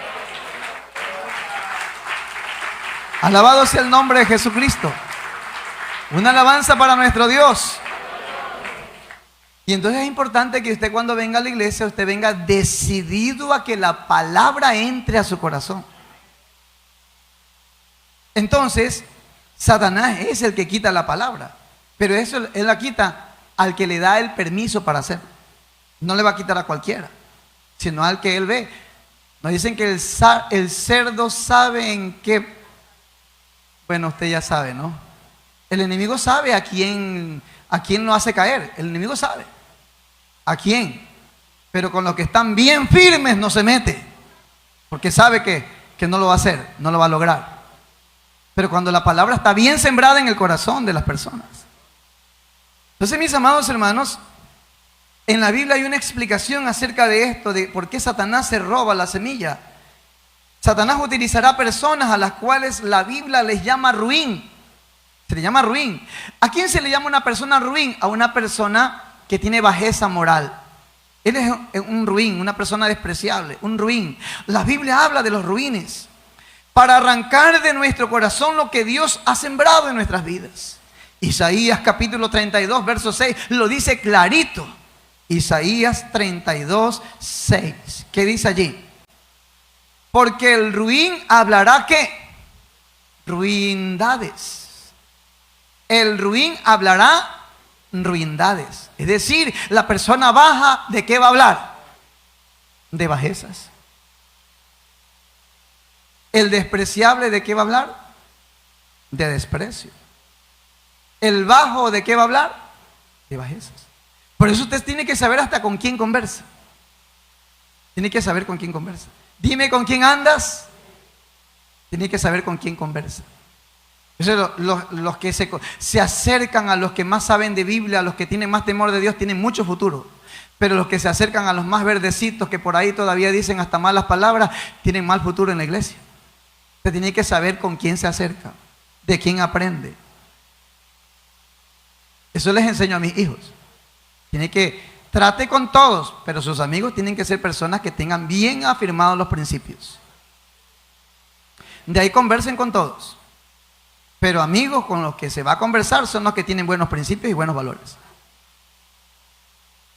Alabado sea el nombre de Jesucristo. Una alabanza para nuestro Dios. Y entonces es importante que usted cuando venga a la iglesia, usted venga decidido a que la palabra entre a su corazón. Entonces, Satanás es el que quita la palabra. Pero eso él la quita al que le da el permiso para hacerlo. No le va a quitar a cualquiera, sino al que él ve. Nos dicen que el cerdo sabe en qué. Bueno, usted ya sabe, ¿no? El enemigo sabe a quién lo hace caer. El enemigo sabe a quién. Pero con los que están bien firmes no se mete. Porque sabe que no lo va a hacer, no lo va a lograr. Pero cuando la palabra está bien sembrada en el corazón de las personas. Entonces, mis amados hermanos, en la Biblia hay una explicación acerca de esto, de por qué Satanás se roba la semilla. Satanás utilizará personas a las cuales la Biblia les llama ruin. Se le llama ruin. ¿A quién se le llama una persona ruin? A una persona que tiene bajeza moral. Él es un ruin, una persona despreciable, un ruin. La Biblia habla de los ruines para arrancar de nuestro corazón lo que Dios ha sembrado en nuestras vidas. Isaías capítulo 32, verso 6, lo dice clarito. Isaías 32, 6. ¿Qué dice allí? Porque el ruin hablará ¿qué? Ruindades. El ruin hablará ruindades. Es decir, la persona baja, ¿de qué va a hablar? De bajezas. El despreciable, ¿de qué va a hablar? De desprecio. El bajo, ¿de qué va a hablar? De bajezas. Por eso usted tiene que saber hasta con quién conversa. Tiene que saber con quién conversa. Dime con quién andas. Tiene que saber con quién conversa. Los que se acercan a los que más saben de Biblia, a los que tienen más temor de Dios, tienen mucho futuro. Pero los que se acercan a los más verdecitos, que por ahí todavía dicen hasta malas palabras, tienen mal futuro en la iglesia. Usted tiene que saber con quién se acerca, de quién aprende. Eso les enseño a mis hijos. Trate con todos, pero sus amigos tienen que ser personas que tengan bien afirmados los principios. De ahí conversen con todos. Pero amigos con los que se va a conversar son los que tienen buenos principios y buenos valores.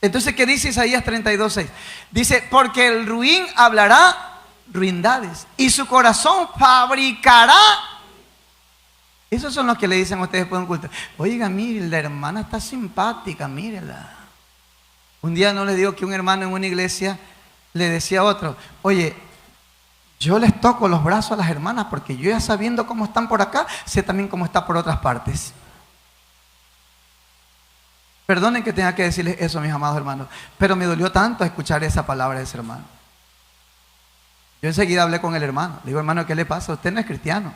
Entonces, ¿qué dice Isaías 32:6? Dice, porque el ruin hablará ruindades y su corazón fabricará. Esos son los que le dicen a ustedes después de un culto. Oiga, mire, la hermana está simpática, mírela. Un día no les digo que un hermano en una iglesia le decía a otro, oye, yo les toco los brazos a las hermanas porque yo ya sabiendo cómo están por acá, sé también cómo está por otras partes. Perdonen que tenga que decirles eso, mis amados hermanos, pero me dolió tanto escuchar esa palabra de ese hermano. Yo enseguida hablé con el hermano. Le digo, hermano, ¿qué le pasa? Usted no es cristiano.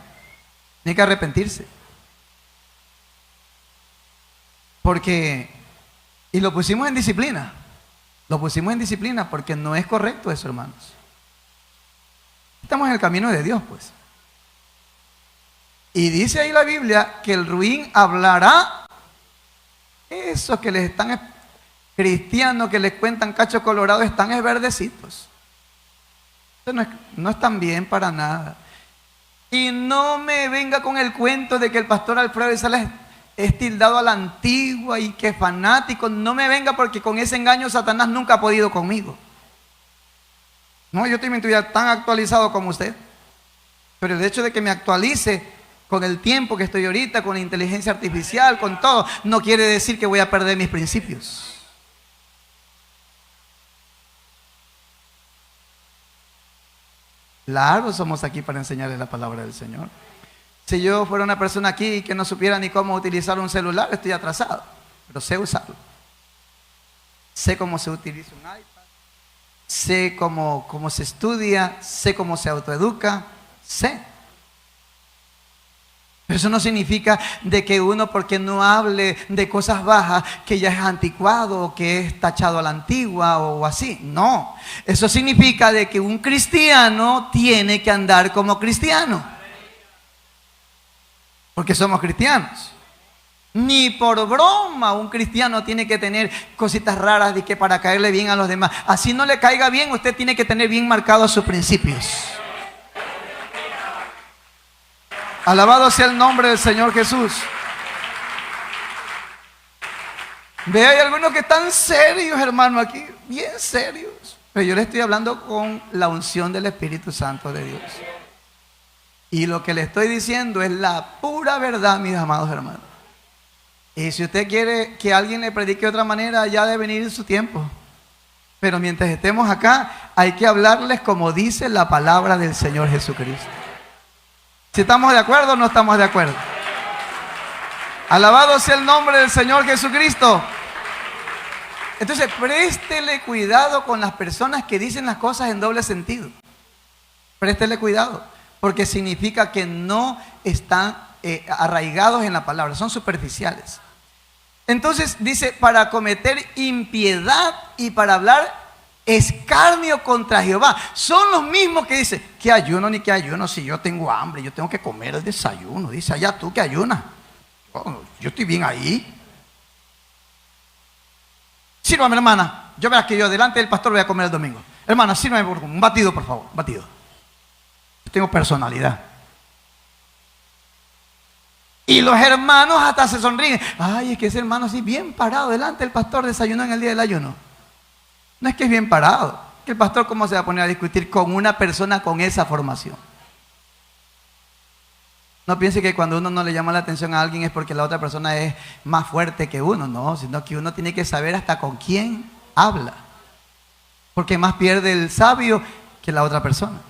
Tiene que arrepentirse. Y lo pusimos en disciplina. Lo pusimos en disciplina porque no es correcto eso, hermanos. Estamos en el camino de Dios, pues. Y dice ahí la Biblia que el ruin hablará eso que les están cristianos que les cuentan cacho colorado están verdecitos. No están bien para nada. Y no me venga con el cuento de que el pastor Alfredo Salas es tildado a la antigua y que es fanático. No me venga, porque con ese engaño Satanás nunca ha podido conmigo. No, yo estoy tan actualizado como usted. Pero el hecho de que me actualice con el tiempo que estoy ahorita, con la inteligencia artificial, con todo, no quiere decir que voy a perder mis principios. Claro, somos aquí para enseñarles la palabra del Señor. Si yo fuera una persona aquí que no supiera ni cómo utilizar un celular, estoy atrasado. Pero sé usarlo. Sé cómo se utiliza un iPad. Sé cómo se estudia. Sé cómo se autoeduca. Sé. Pero eso no significa de que uno, porque no hable de cosas bajas, que ya es anticuado o que es tachado a la antigua o así. No. Eso significa de que un cristiano tiene que andar como cristiano. Porque somos cristianos. Ni por broma un cristiano tiene que tener cositas raras de que para caerle bien a los demás. Así no le caiga bien, usted tiene que tener bien marcados sus principios. Alabado sea el nombre del Señor Jesús. Ve, hay algunos que están serios, hermano, aquí, bien serios. Pero yo le estoy hablando con la unción del Espíritu Santo de Dios. Y lo que le estoy diciendo es la pura verdad, mis amados hermanos. Y si usted quiere que alguien le predique de otra manera, ya debe venir en su tiempo. Pero mientras estemos acá, hay que hablarles como dice la palabra del Señor Jesucristo. Si estamos de acuerdo o no estamos de acuerdo. Alabado sea el nombre del Señor Jesucristo. Entonces, préstele cuidado con las personas que dicen las cosas en doble sentido. Préstele cuidado, porque significa que no están arraigados en la palabra, son superficiales. Entonces dice, para cometer impiedad y para hablar escarnio contra Jehová. Son los mismos que dicen, ¿qué ayuno ni qué ayuno? Si yo tengo hambre, yo tengo que comer el desayuno. Dice, allá tú que ayunas. Oh, yo estoy bien ahí. Sírvame, hermana. Yo verás que yo delante del pastor voy a comer el domingo. Hermana, sírvame un batido, por favor. Batido. Yo tengo personalidad. Y los hermanos hasta se sonríen. Ay, es que ese hermano así bien parado delante del pastor desayunó en el día del ayuno. No es que es bien parado. Que el pastor, ¿cómo se va a poner a discutir con una persona con esa formación? No piense que cuando uno no le llama la atención a alguien es porque la otra persona es más fuerte que uno. No, sino que uno tiene que saber hasta con quién habla. Porque más pierde el sabio que la otra persona.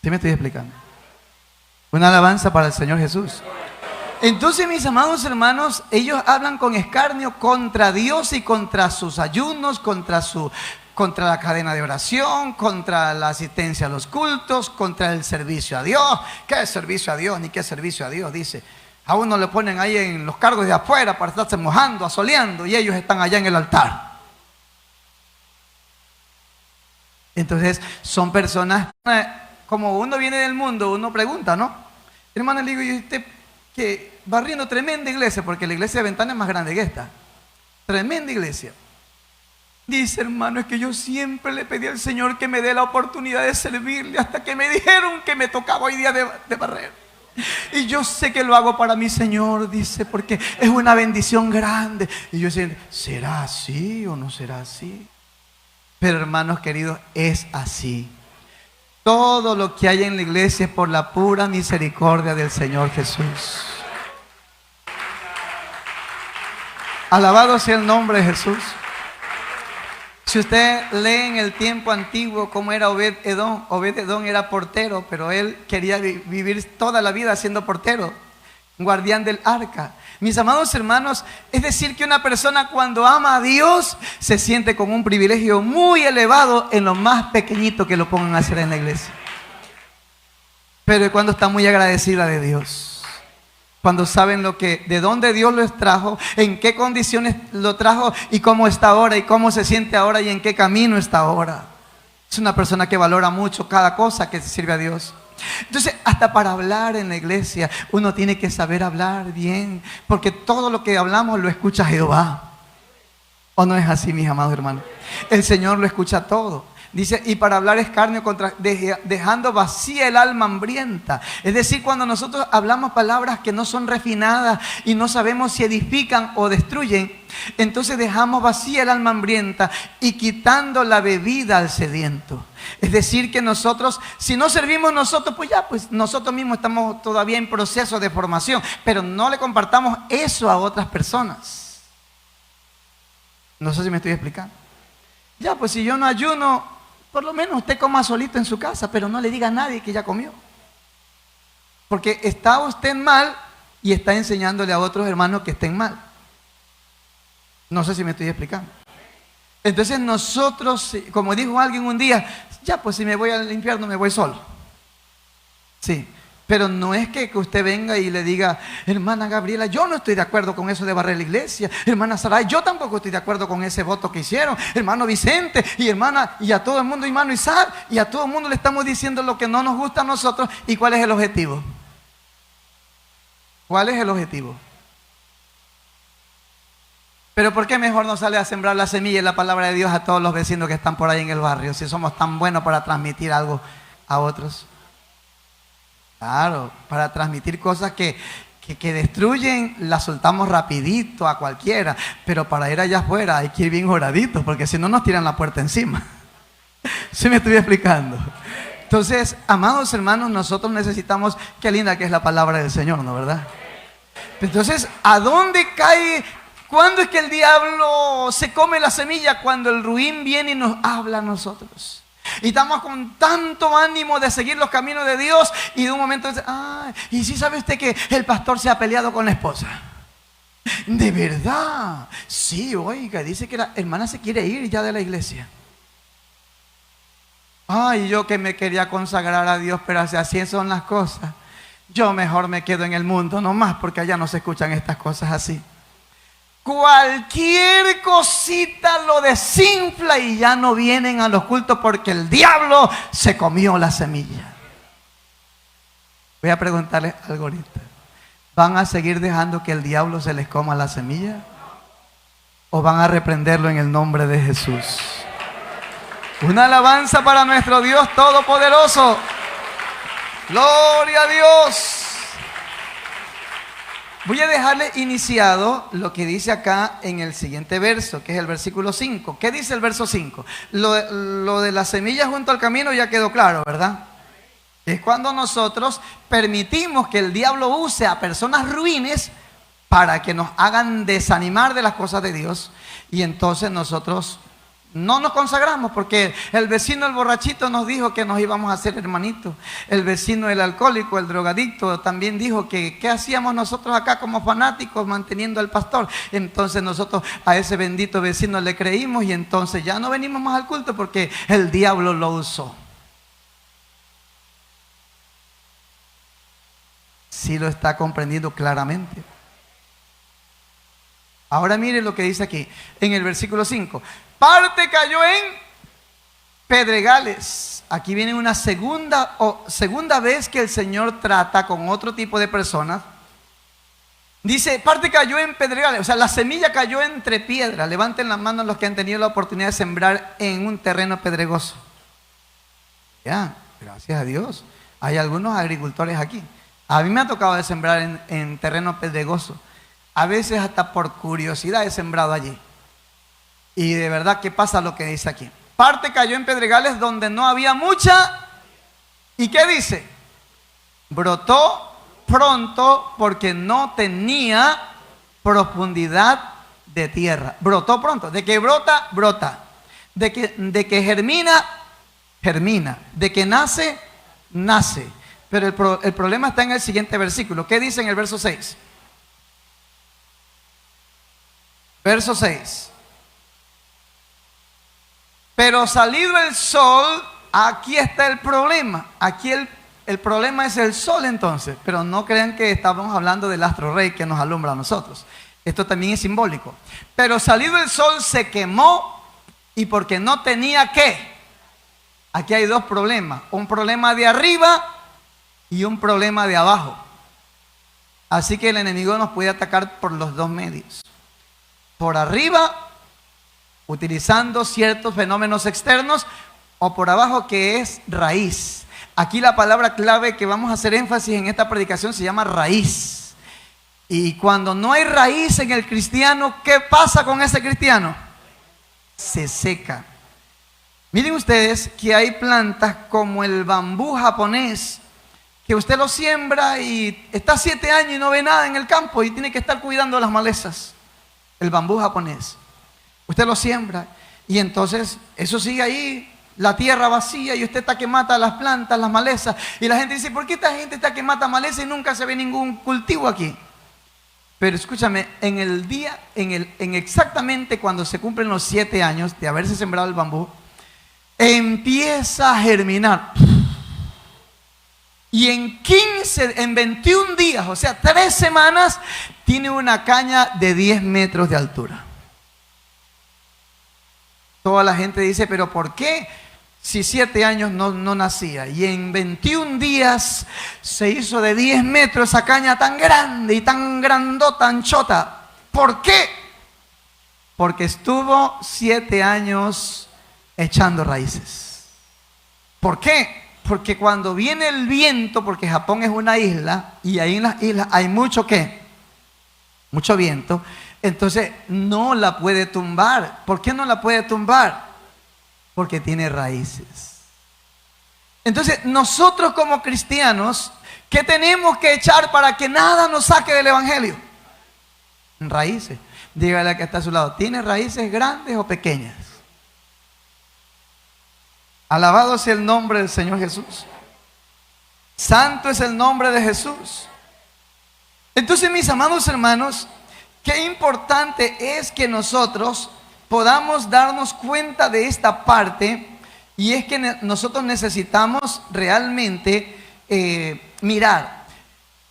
¿Sí me estoy explicando? Una alabanza para el Señor Jesús. Entonces, mis amados hermanos, ellos hablan con escarnio contra Dios y contra sus ayunos, contra la cadena de oración, contra la asistencia a los cultos, contra el servicio a Dios. ¿Qué es servicio a Dios? Ni qué servicio a Dios, dice. A uno le ponen ahí en los cargos de afuera para estarse mojando, asoleando, y ellos están allá en el altar. Entonces, son personas, como uno viene del mundo, uno pregunta, ¿no? Hermano, le digo, ¿y usted que barriendo tremenda iglesia? Porque la iglesia de Ventana es más grande que esta. Tremenda iglesia. Dice, hermano, es que yo siempre le pedí al Señor que me dé la oportunidad de servirle hasta que me dijeron que me tocaba hoy día de barrer. Y yo sé que lo hago para mi Señor, dice, porque es una bendición grande. Y yo decía, ¿será así o no será así? Pero hermanos queridos, es así. Todo lo que hay en la iglesia es por la pura misericordia del Señor Jesús. Alabado sea el nombre de Jesús. Si usted lee en el tiempo antiguo cómo era Obed-Edom, Obed-Edom era portero, pero él quería vivir toda la vida siendo portero, guardián del arca. Mis amados hermanos, es decir que una persona cuando ama a Dios se siente con un privilegio muy elevado en lo más pequeñito que lo pongan a hacer en la iglesia. Pero cuando está muy agradecida de Dios, cuando saben de dónde Dios los trajo, en qué condiciones lo trajo y cómo está ahora y cómo se siente ahora y en qué camino está ahora. Es una persona que valora mucho cada cosa que se sirve a Dios. Entonces, hasta para hablar en la iglesia, uno tiene que saber hablar bien, porque todo lo que hablamos lo escucha Jehová. ¿O no es así, mis amados hermanos? El Señor lo escucha todo. Dice, y para hablar escarnio contra, dejando vacía el alma hambrienta. Es decir, cuando nosotros hablamos palabras que no son refinadas y no sabemos si edifican o destruyen, entonces dejamos vacía el alma hambrienta y quitando la bebida al sediento. Es decir, que nosotros, si no servimos nosotros, pues ya, pues nosotros mismos estamos todavía en proceso de formación, pero no le compartamos eso a otras personas. No sé si me estoy explicando. Ya, pues si yo no ayuno, por lo menos usted coma solito en su casa, pero no le diga a nadie que ya comió. Porque está usted mal y está enseñándole a otros hermanos que estén mal. No sé si me estoy explicando. Entonces nosotros, como dijo alguien un día, ya pues si me voy al infierno me voy solo. Sí, pero no es que usted venga y le diga, hermana Gabriela, yo no estoy de acuerdo con eso de barrer la iglesia. Hermana Saray, yo tampoco estoy de acuerdo con ese voto que hicieron. Hermano Vicente y hermana, y a todo el mundo, hermano Isaac, y a todo el mundo le estamos diciendo lo que no nos gusta a nosotros. ¿Y cuál es el objetivo? ¿Cuál es el objetivo? Pero ¿por qué mejor no sale a sembrar la semilla y la palabra de Dios a todos los vecinos que están por ahí en el barrio, si somos tan buenos para transmitir algo a otros? Claro, para transmitir cosas que destruyen, las soltamos rapidito a cualquiera, pero para ir allá afuera hay que ir bien oradito, porque si no nos tiran la puerta encima. ¿Sí me estoy explicando? Entonces, amados hermanos, nosotros necesitamos, qué linda que es la palabra del Señor, ¿no verdad? Entonces, ¿a dónde cae? ¿Cuándo es que el diablo se come la semilla? Cuando el ruin viene y nos habla a nosotros. Y estamos con tanto ánimo de seguir los caminos de Dios y de un momento dice, ¿y si sabe usted que el pastor se ha peleado con la esposa? ¿De verdad? Sí, oiga, dice que la hermana se quiere ir ya de la iglesia. Ay, yo que me quería consagrar a Dios, pero así son las cosas. Yo mejor me quedo en el mundo nomás, porque allá no se escuchan estas cosas así. Cualquier cosita lo desinfla y ya no vienen a los cultos porque el diablo se comió la semilla. Voy a preguntarles algo ahorita. ¿Van a seguir dejando que el diablo se les coma la semilla? ¿O van a reprenderlo en el nombre de Jesús? Una alabanza para nuestro Dios Todopoderoso. Gloria a Dios. Voy a dejarle iniciado lo que dice acá en el siguiente verso, que es el versículo 5. ¿Qué dice el verso 5? Lo de la semilla junto al camino ya quedó claro, ¿verdad? Es cuando nosotros permitimos que el diablo use a personas ruines para que nos hagan desanimar de las cosas de Dios. Y entonces nosotros no nos consagramos porque el vecino, el borrachito, nos dijo que nos íbamos a hacer hermanitos. El vecino, el alcohólico, el drogadicto, también dijo que ¿qué hacíamos nosotros acá como fanáticos manteniendo al pastor? Entonces nosotros a ese bendito vecino le creímos y entonces ya no venimos más al culto porque el diablo lo usó. Sí lo está comprendiendo claramente. Ahora mire lo que dice aquí en el versículo 5. Parte cayó en pedregales. Aquí viene una segunda vez que el Señor trata con otro tipo de personas. Dice, parte cayó en pedregales. O sea, la semilla cayó entre piedras. Levanten las manos los que han tenido la oportunidad de sembrar en un terreno pedregoso. Ya, gracias a Dios. Hay algunos agricultores aquí. A mí me ha tocado de sembrar en terreno pedregoso. A veces hasta por curiosidad he sembrado allí. Y de verdad que pasa lo que dice aquí. Parte cayó en pedregales donde no había mucha. ¿Y qué dice? Brotó pronto porque no tenía profundidad de tierra. Brotó pronto. De que brota, brota. De que germina, germina. De que nace, nace. Pero el problema está en el siguiente versículo. ¿Qué dice en el verso 6? Verso 6. Pero salido el sol, aquí está el problema. Aquí el problema es el sol entonces. Pero no crean que estamos hablando del astro rey que nos alumbra a nosotros. Esto también es simbólico. Pero salido el sol se quemó y porque no tenía ¿qué? Aquí hay dos problemas. Un problema de arriba y un problema de abajo. Así que el enemigo nos puede atacar por los dos medios. Por arriba, utilizando ciertos fenómenos externos, o por abajo, que es raíz. Aquí la palabra clave que vamos a hacer énfasis en esta predicación se llama raíz. Y cuando no hay raíz en el cristiano, ¿qué pasa con ese cristiano? Se seca. Miren ustedes que hay plantas como el bambú japonés, que usted lo siembra y está 7 años y no ve nada en el campo y tiene que estar cuidando las malezas. El bambú japonés. Usted lo siembra y entonces eso sigue ahí, la tierra vacía, y usted está que mata las plantas, las malezas. Y la gente dice, ¿por qué esta gente está que mata malezas y nunca se ve ningún cultivo aquí? Pero escúchame, en el día, en exactamente cuando se cumplen los 7 años de haberse sembrado el bambú, empieza a germinar. Y en 21 días, o sea, 3 semanas, tiene una caña de 10 metros de altura. Toda la gente dice, ¿pero por qué? Si 7 años no nacía. Y en 21 días se hizo de 10 metros esa caña tan grande y tan grandota, anchota. ¿Por qué? Porque estuvo 7 años echando raíces. ¿Por qué? Porque cuando viene el viento, porque Japón es una isla, y ahí en las islas hay mucho ¿qué? Mucho viento. Entonces no la puede tumbar. ¿Por qué no la puede tumbar? Porque tiene raíces. Entonces nosotros como cristianos, ¿qué tenemos que echar para que nada nos saque del evangelio? Raíces. Dígale a que está a su lado, ¿tiene raíces grandes o pequeñas? Alabado sea el nombre del Señor Jesús. Santo es el nombre de Jesús. Entonces, mis amados hermanos, qué importante es que nosotros podamos darnos cuenta de esta parte, y es que nosotros necesitamos realmente mirar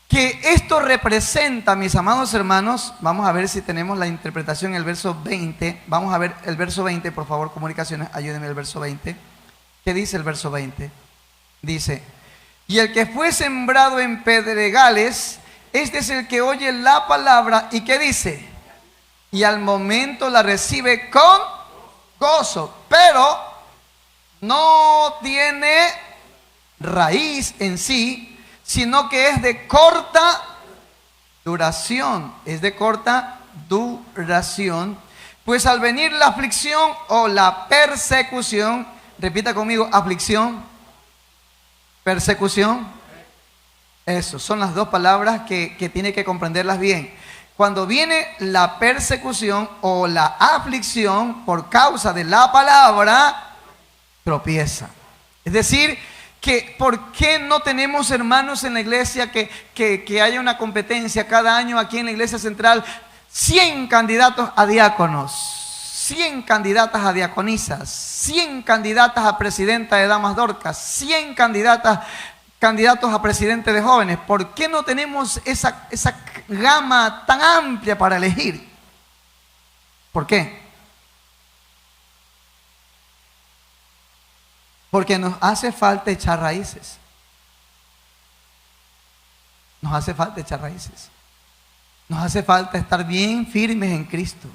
que esto representa, mis amados hermanos. Vamos a ver si tenemos la interpretación en el verso 20. Vamos a ver el verso 20, por favor, comunicaciones, ayúdenme el verso 20. ¿Qué dice el verso 20? Dice, y el que fue sembrado en pedregales, este es el que oye la palabra y ¿qué dice? Y al momento la recibe con gozo, pero no tiene raíz en sí, sino que es de corta duración. Es de corta duración. Pues al venir la aflicción o la persecución, repita conmigo, aflicción, persecución. Eso, son las dos palabras que tiene que comprenderlas bien. Cuando viene la persecución o la aflicción por causa de la palabra, tropieza. Es decir, que ¿por qué no tenemos hermanos en la iglesia que haya una competencia cada año aquí en la iglesia central? 100 candidatos a diáconos, 100 candidatas a diaconisas, 100 candidatas a presidenta de damas dorcas, 100 candidatos a presidente de jóvenes. ¿Por qué no tenemos esa gama tan amplia para elegir? ¿Por qué? Porque nos hace falta echar raíces. Nos hace falta echar raíces. Nos hace falta estar bien firmes en Cristo.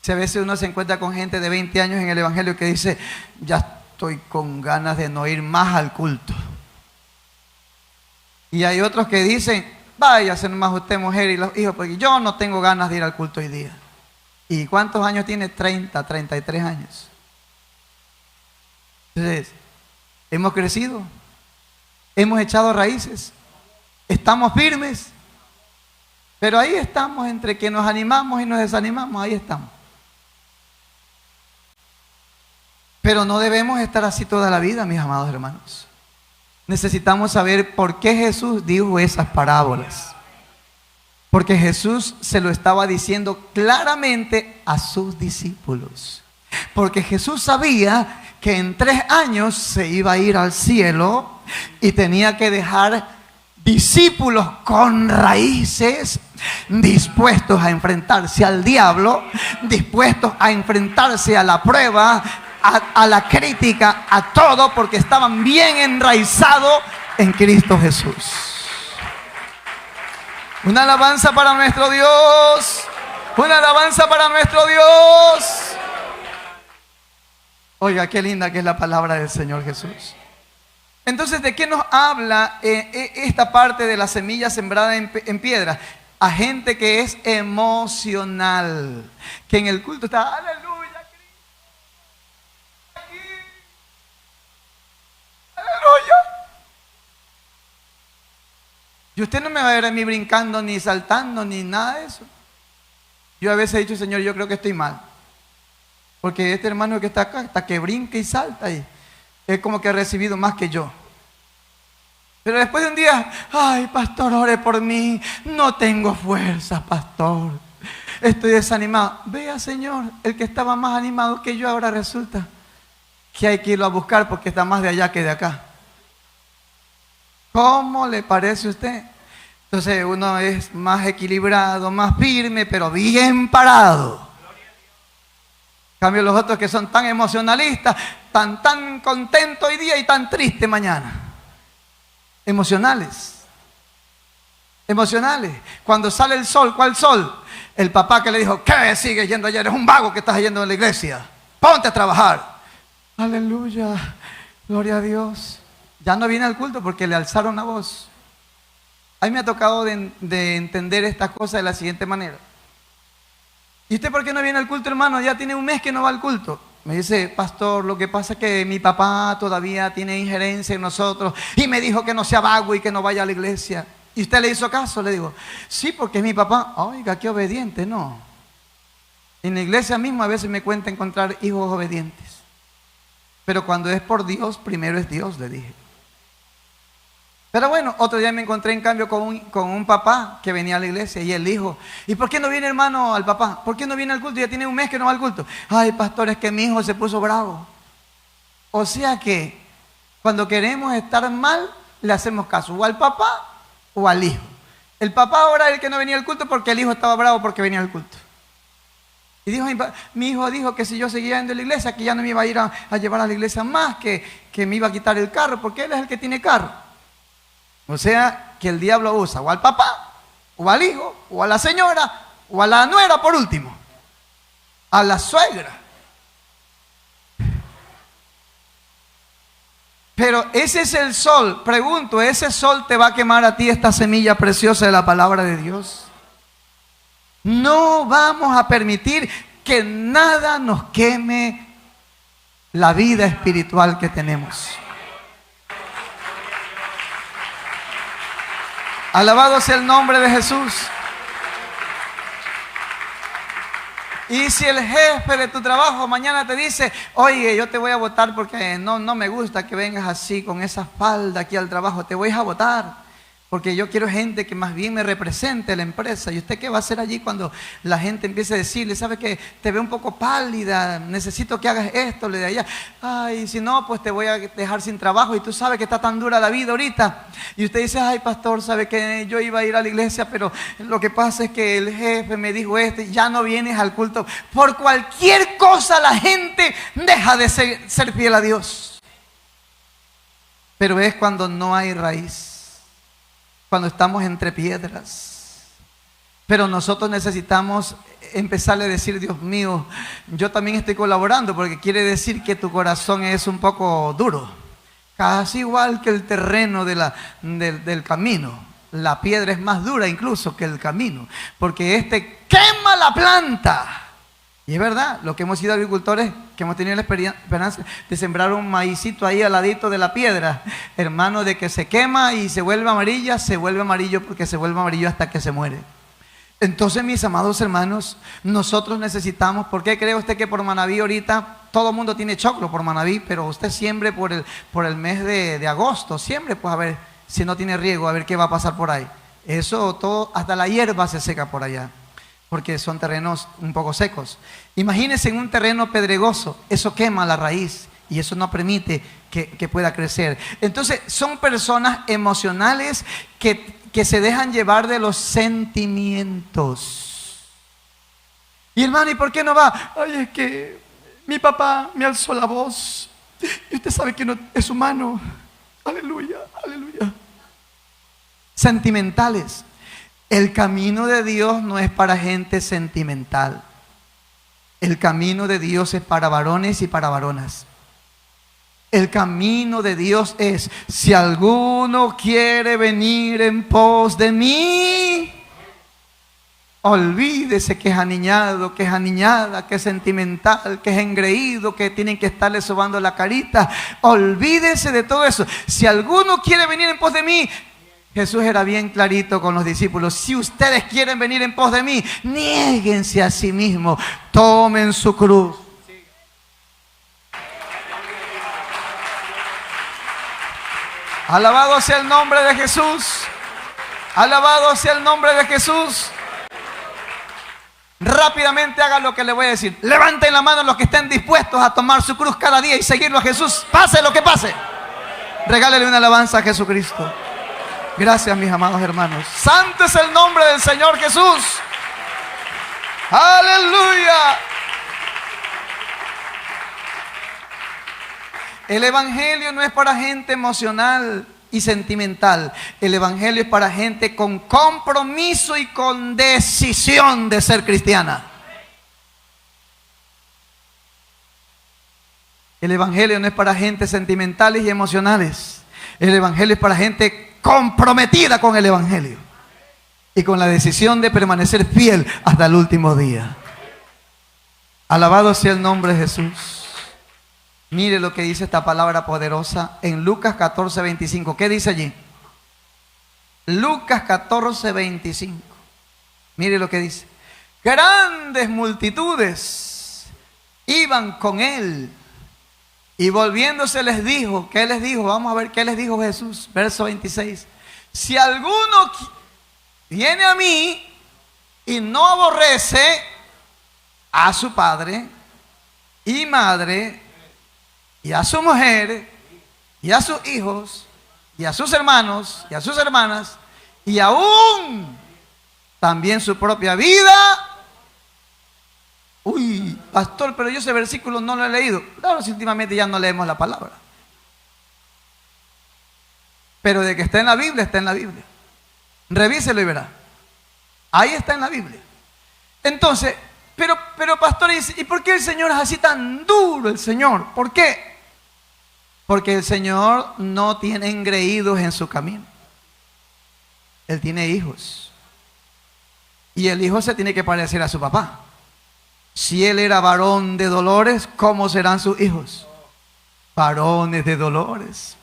Si a veces uno se encuentra con gente de 20 años en el evangelio que dice, ya estoy con ganas de no ir más al culto. Y hay otros que dicen, váyase nomás usted, mujer, y los hijos, porque yo no tengo ganas de ir al culto hoy día. ¿Y cuántos años tiene? 30, 33 años. Entonces, hemos crecido, hemos echado raíces, estamos firmes, pero ahí estamos, entre que nos animamos y nos desanimamos, ahí estamos. Pero no debemos estar así toda la vida, mis amados hermanos. Necesitamos saber por qué Jesús dijo esas parábolas. Porque Jesús se lo estaba diciendo claramente a sus discípulos. Porque Jesús sabía que en 3 años se iba a ir al cielo y tenía que dejar discípulos con raíces, dispuestos a enfrentarse al diablo, dispuestos a enfrentarse a la prueba, a la crítica, a todo, porque estaban bien enraizados en Cristo Jesús. Una alabanza para nuestro Dios. Una alabanza para nuestro Dios. Oiga, qué linda que es la palabra del Señor Jesús. Entonces, ¿de qué nos habla esta parte de la semilla sembrada en piedra? A gente que es emocional, que en el culto está, aleluya, aquí, aleluya. Y usted no me va a ver a mí brincando, ni saltando, ni nada de eso. Yo a veces he dicho, Señor, yo creo que estoy mal. Porque este hermano que está acá, hasta que brinca y salta, y es como que ha recibido más que yo. Pero después de un día, ay, pastor, ore por mí. No tengo fuerza, pastor. Estoy desanimado. Vea, Señor, el que estaba más animado que yo ahora resulta que hay que irlo a buscar porque está más de allá que de acá. ¿Cómo le parece a usted? Entonces uno es más equilibrado, más firme, pero bien parado. En cambio los otros que son tan emocionalistas, tan contentos hoy día y tan tristes mañana. Emocionales. Cuando sale el sol, ¿cuál sol? El papá que le dijo, ¿qué sigues yendo ayer? Eres un vago que estás yendo a la iglesia. Ponte a trabajar. Aleluya. Gloria a Dios. Ya no viene al culto porque le alzaron la voz. A mí me ha tocado de entender estas cosas de la siguiente manera. ¿Y usted por qué no viene al culto, hermano? Ya tiene un mes que no va al culto. Me dice, pastor, lo que pasa es que mi papá todavía tiene injerencia en nosotros y me dijo que no sea vago y que no vaya a la iglesia. ¿Y usted le hizo caso? Le digo, sí, porque es mi papá. Oiga, qué obediente, no. En la iglesia misma a veces me cuenta encontrar hijos obedientes. Pero cuando es por Dios, primero es Dios, le dije. Pero bueno, otro día me encontré en cambio con un papá que venía a la iglesia y él dijo, ¿y por qué no viene, hermano, al papá? ¿Por qué no viene al culto? Ya tiene un mes que no va al culto. Ay, pastor, es que mi hijo se puso bravo. O sea que cuando queremos estar mal, le hacemos caso o al papá o al hijo. El papá ahora es el que no venía al culto porque el hijo estaba bravo porque venía al culto. Y dijo, mi hijo dijo que si yo seguía yendo a la iglesia, que ya no me iba a ir a llevar a la iglesia más, que me iba a quitar el carro, porque él es el que tiene carro. O sea, que el diablo usa o al papá, o al hijo, o a la señora, o a la nuera por último, a la suegra. Pero ese es el sol. Pregunto, ¿ese sol te va a quemar a ti esta semilla preciosa de la palabra de Dios? No vamos a permitir que nada nos queme la vida espiritual que tenemos. Alabado sea el nombre de Jesús. Y si el jefe de tu trabajo mañana te dice, oye, yo te voy a votar porque no me gusta que vengas así con esa falda aquí al trabajo, te voy a votar. Porque yo quiero gente que más bien me represente la empresa. ¿Y usted qué va a hacer allí cuando la gente empiece a decirle, sabe que te veo un poco pálida, necesito que hagas esto, le de allá? Ay, si no, pues te voy a dejar sin trabajo y tú sabes que está tan dura la vida ahorita. Y usted dice, ay, pastor, sabe que yo iba a ir a la iglesia, pero lo que pasa es que el jefe me dijo esto y ya no vienes al culto. Por cualquier cosa la gente deja de ser fiel a Dios. Pero es cuando no hay raíz. Cuando estamos entre piedras. Pero nosotros necesitamos empezarle a decir, Dios mío, yo también estoy colaborando, porque quiere decir que tu corazón es un poco duro, casi igual que el terreno del camino. La piedra es más dura incluso que el camino, porque este quema la planta. Y es verdad, los que hemos sido agricultores, que hemos tenido la esperanza de sembrar un maicito ahí al ladito de la piedra, hermano, de que se quema y se vuelve amarilla, se vuelve amarillo porque se vuelve amarillo hasta que se muere. Entonces, mis amados hermanos, nosotros necesitamos, ¿por qué cree usted que por Manaví ahorita todo el mundo tiene choclo por Manaví, pero usted siembre por el mes de agosto, siembre, pues a ver si no tiene riego, a ver qué va a pasar por ahí? Eso todo, hasta la hierba se seca por allá, porque son terrenos un poco secos. Imagínense en un terreno pedregoso, eso quema la raíz y eso no permite que pueda crecer. Entonces son personas emocionales que se dejan llevar de los sentimientos. Y hermano, ¿y por qué no va? Ay, es que mi papá me alzó la voz y usted sabe que no es humano. Aleluya, aleluya. Sentimentales. El camino de Dios no es para gente sentimental. El camino de Dios es para varones y para varonas. El camino de Dios es: si alguno quiere venir en pos de mí, olvídese que es aniñado, que es aniñada, que es sentimental, que es engreído, que tienen que estarle sobando la carita. Olvídese de todo eso. Si alguno quiere venir en pos de mí, Jesús era bien clarito con los discípulos: si ustedes quieren venir en pos de mí, niéguense a sí mismos, tomen su cruz. Alabado sea el nombre de Jesús. Alabado sea el nombre de Jesús. Rápidamente hagan lo que le voy a decir. Levanten la mano los que estén dispuestos a tomar su cruz cada día y seguirlo a Jesús, pase lo que pase. Regálele una alabanza a Jesucristo. Gracias, mis amados hermanos. Santo es el nombre del Señor Jesús. Aleluya. El evangelio no es para gente emocional y sentimental. El evangelio es para gente con compromiso y con decisión de ser cristiana. El evangelio no es para gente sentimentales y emocionales. El evangelio es para gente comprometida con el evangelio y con la decisión de permanecer fiel hasta el último día. Alabado sea el nombre de Jesús. Mire lo que dice esta palabra poderosa en Lucas 14, 25. ¿Qué dice allí? Lucas 14, 25. Mire lo que dice. Grandes multitudes iban con él, y volviéndose les dijo. ¿Qué les dijo? Vamos a ver qué les dijo Jesús. Verso 26. Si alguno viene a mí y no aborrece a su padre y madre, y a su mujer, y a sus hijos, y a sus hermanos, y a sus hermanas, y aún también su propia vida. Uy, pastor, pero yo ese versículo no lo he leído. Claro, si últimamente ya no leemos la palabra. Pero de que está en la Biblia, está en la Biblia. Revíselo y verá. Ahí está en la Biblia. Entonces, pero pastor, ¿y por qué el Señor es así tan duro, el Señor? ¿Por qué? Porque el Señor no tiene engreídos en su camino. Él tiene hijos. Y el hijo se tiene que parecer a su papá. Si él era varón de dolores, ¿cómo serán sus hijos? Varones de dolores.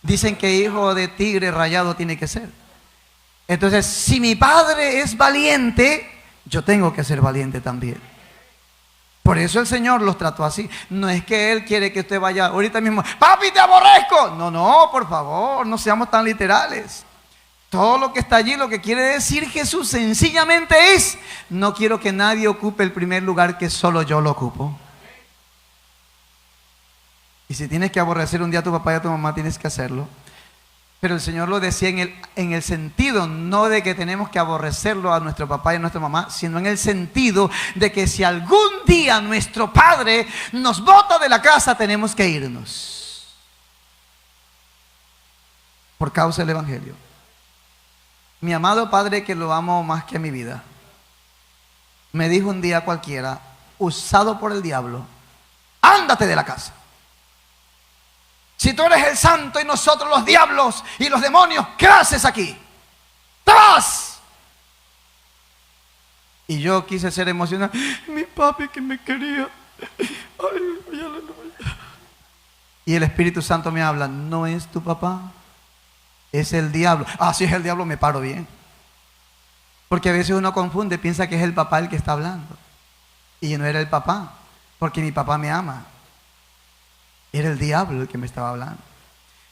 Dicen que hijo de tigre rayado tiene que ser. Entonces, si mi padre es valiente, yo tengo que ser valiente también. Por eso el Señor los trató así. No es que Él quiere que usted vaya ahorita mismo: papi, te aborrezco. No, por favor, no seamos tan literales. Todo lo que está allí, lo que quiere decir Jesús sencillamente es: no quiero que nadie ocupe el primer lugar, que solo yo lo ocupo. Y si tienes que aborrecer un día a tu papá y a tu mamá, tienes que hacerlo. Pero el Señor lo decía en el sentido no de que tenemos que aborrecerlo a nuestro papá y a nuestra mamá, sino en el sentido de que si algún día nuestro padre nos bota de la casa, tenemos que irnos por causa del evangelio. Mi amado padre, que lo amo más que a mi vida, me dijo un día cualquiera, usado por el diablo: ándate de la casa. Si tú eres el santo y nosotros los diablos y los demonios, ¿qué haces aquí? ¡Te vas! Y yo quise ser emocional. Mi papi que me quería. Aleluya, aleluya. Y el Espíritu Santo me habla: no es tu papá, es el diablo. Ah, si es el diablo, me paro bien. Porque a veces uno confunde, piensa que es el papá el que está hablando. Y no era el papá, porque mi papá me ama. Era el diablo el que me estaba hablando.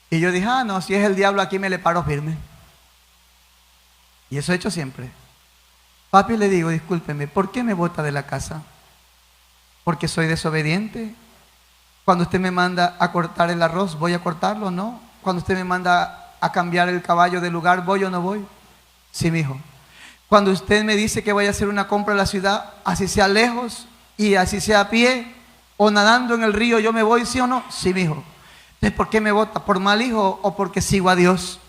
Y yo dije: no, si es el diablo, aquí me le paro firme. Y eso he hecho siempre. Papi, le digo: discúlpeme, ¿por qué me bota de la casa? ¿Porque soy desobediente? Cuando usted me manda a cortar el arroz, ¿voy a cortarlo? No. Cuando usted me manda a cambiar el caballo de lugar, ¿voy o no voy? Sí, mijo. Cuando usted me dice que vaya a hacer una compra en la ciudad, así sea lejos y así sea a pie o nadando en el río, ¿yo me voy, sí o no? Sí, mijo. Entonces, ¿por qué me vota? ¿Por mal hijo o porque sigo a Dios?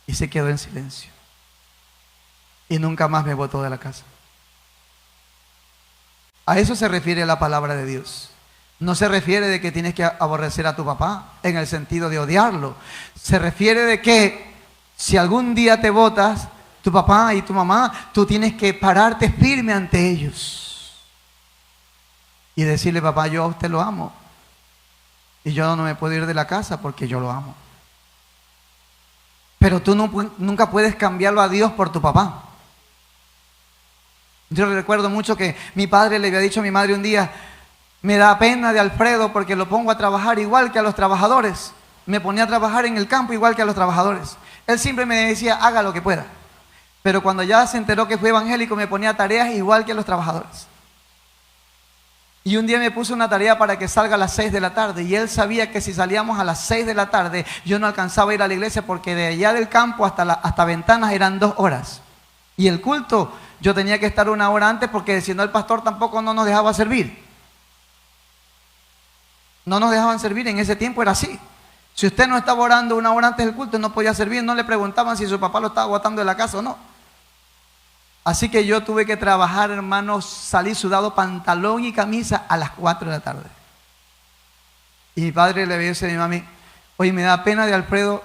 Y se quedó en silencio. Y nunca más me botó de la casa. A eso se refiere la palabra de Dios. No se refiere de que tienes que aborrecer a tu papá en el sentido de odiarlo. Se refiere de que si algún día te botas, tu papá y tu mamá, tú tienes que pararte firme ante ellos y decirle: papá, yo a usted lo amo y yo no me puedo ir de la casa porque yo lo amo. Pero tú nunca puedes cambiarlo a Dios por tu papá. Yo recuerdo mucho que mi padre le había dicho a mi madre un día: me da pena de Alfredo porque lo pongo a trabajar igual que a los trabajadores. Me ponía a trabajar en el campo igual que a los trabajadores. Él siempre me decía: haga lo que pueda. Pero cuando ya se enteró que fue evangélico, me ponía tareas igual que a los trabajadores. Y un día me puso una tarea para que salga a las 6 de la tarde. Y él sabía que si salíamos a las 6 de la tarde, yo no alcanzaba a ir a la iglesia porque de allá del campo hasta Ventanas eran 2 horas. Y el culto, yo tenía que estar 1 hora antes porque si no el pastor tampoco no nos dejaba servir. No nos dejaban servir, en ese tiempo era así. Si usted no estaba orando 1 hora antes del culto, no podía servir. No le preguntaban si su papá lo estaba botando de la casa o no. Así que yo tuve que trabajar, hermanos, salí sudado, pantalón y camisa a las 4 de la tarde. Y mi padre le dice a mi mami: oye, me da pena de Alfredo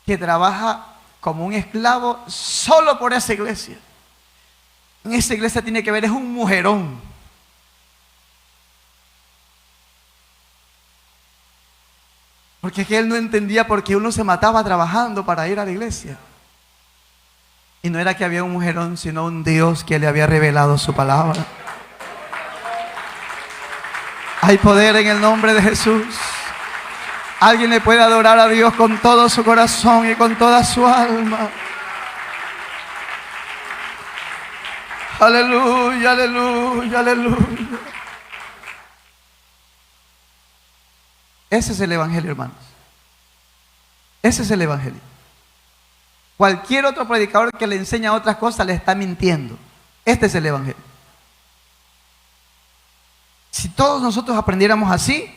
que trabaja como un esclavo solo por esa iglesia. En esa iglesia tiene que ver, es un mujerón. Porque es que él no entendía por qué uno se mataba trabajando para ir a la iglesia. Y no era que había un mujerón, sino un Dios que le había revelado su palabra. Hay poder en el nombre de Jesús. Alguien le puede adorar a Dios con todo su corazón y con toda su alma. Aleluya, aleluya, aleluya. Ese es el evangelio, hermanos. Ese es el evangelio. Cualquier otro predicador que le enseña otras cosas le está mintiendo. Este es el evangelio. Si todos nosotros aprendiéramos así,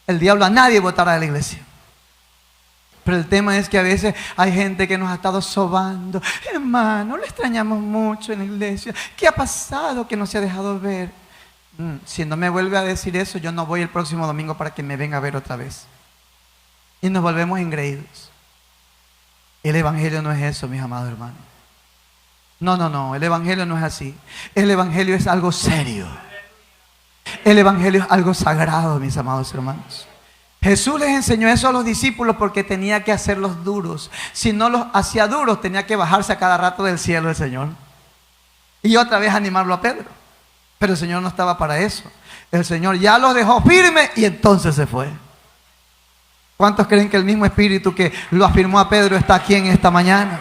el diablo a nadie votará de la iglesia. Pero el tema es que a veces hay gente que nos ha estado sobando. Hermano, lo extrañamos mucho en la iglesia. ¿Qué ha pasado que no se ha dejado ver? Si no me vuelve a decir eso, yo no voy el próximo domingo para que me venga a ver otra vez. Y nos volvemos engreídos. El evangelio no es eso, mis amados hermanos. No, el evangelio no es así. El evangelio es algo serio. El evangelio es algo sagrado, mis amados hermanos. Jesús les enseñó eso a los discípulos porque tenía que hacerlos duros. Si no los hacía duros, tenía que bajarse a cada rato del cielo el Señor. Y otra vez animarlo a Pedro. Pero el Señor no estaba para eso. El Señor ya los dejó firmes y entonces se fue. ¿Cuántos creen que el mismo Espíritu que lo afirmó a Pedro está aquí en esta mañana?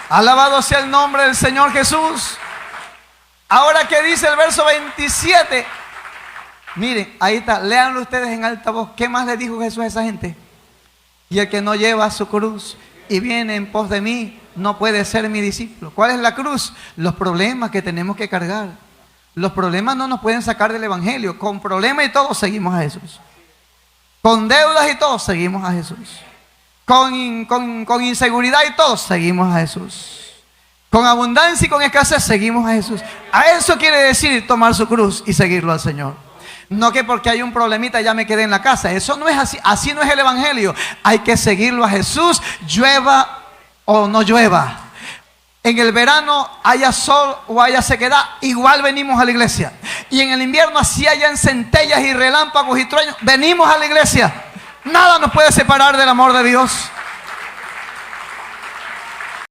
Alabado sea el nombre del Señor Jesús. Ahora, ¿qué dice el verso 27? Miren, ahí está, léanlo ustedes en alta voz. ¿Qué más le dijo Jesús a esa gente? Y el que no lleva su cruz y viene en pos de mí, no puede ser mi discípulo. ¿Cuál es la cruz? Los problemas que tenemos que cargar. Los problemas no nos pueden sacar del evangelio. Con problemas y todo seguimos a Jesús. Con deudas y todo seguimos a Jesús. Con inseguridad y todo seguimos a Jesús. Con abundancia y con escasez seguimos a Jesús. A eso quiere decir tomar su cruz y seguirlo al Señor. No que porque hay un problemita ya me quedé en la casa. Eso no es así. Así no es el evangelio. Hay que seguirlo a Jesús, llueva o no llueva. En el verano haya sol o haya sequedad, igual venimos a la iglesia. Y en el invierno, así hayan centellas y relámpagos y truenos, venimos a la iglesia. Nada nos puede separar del amor de Dios.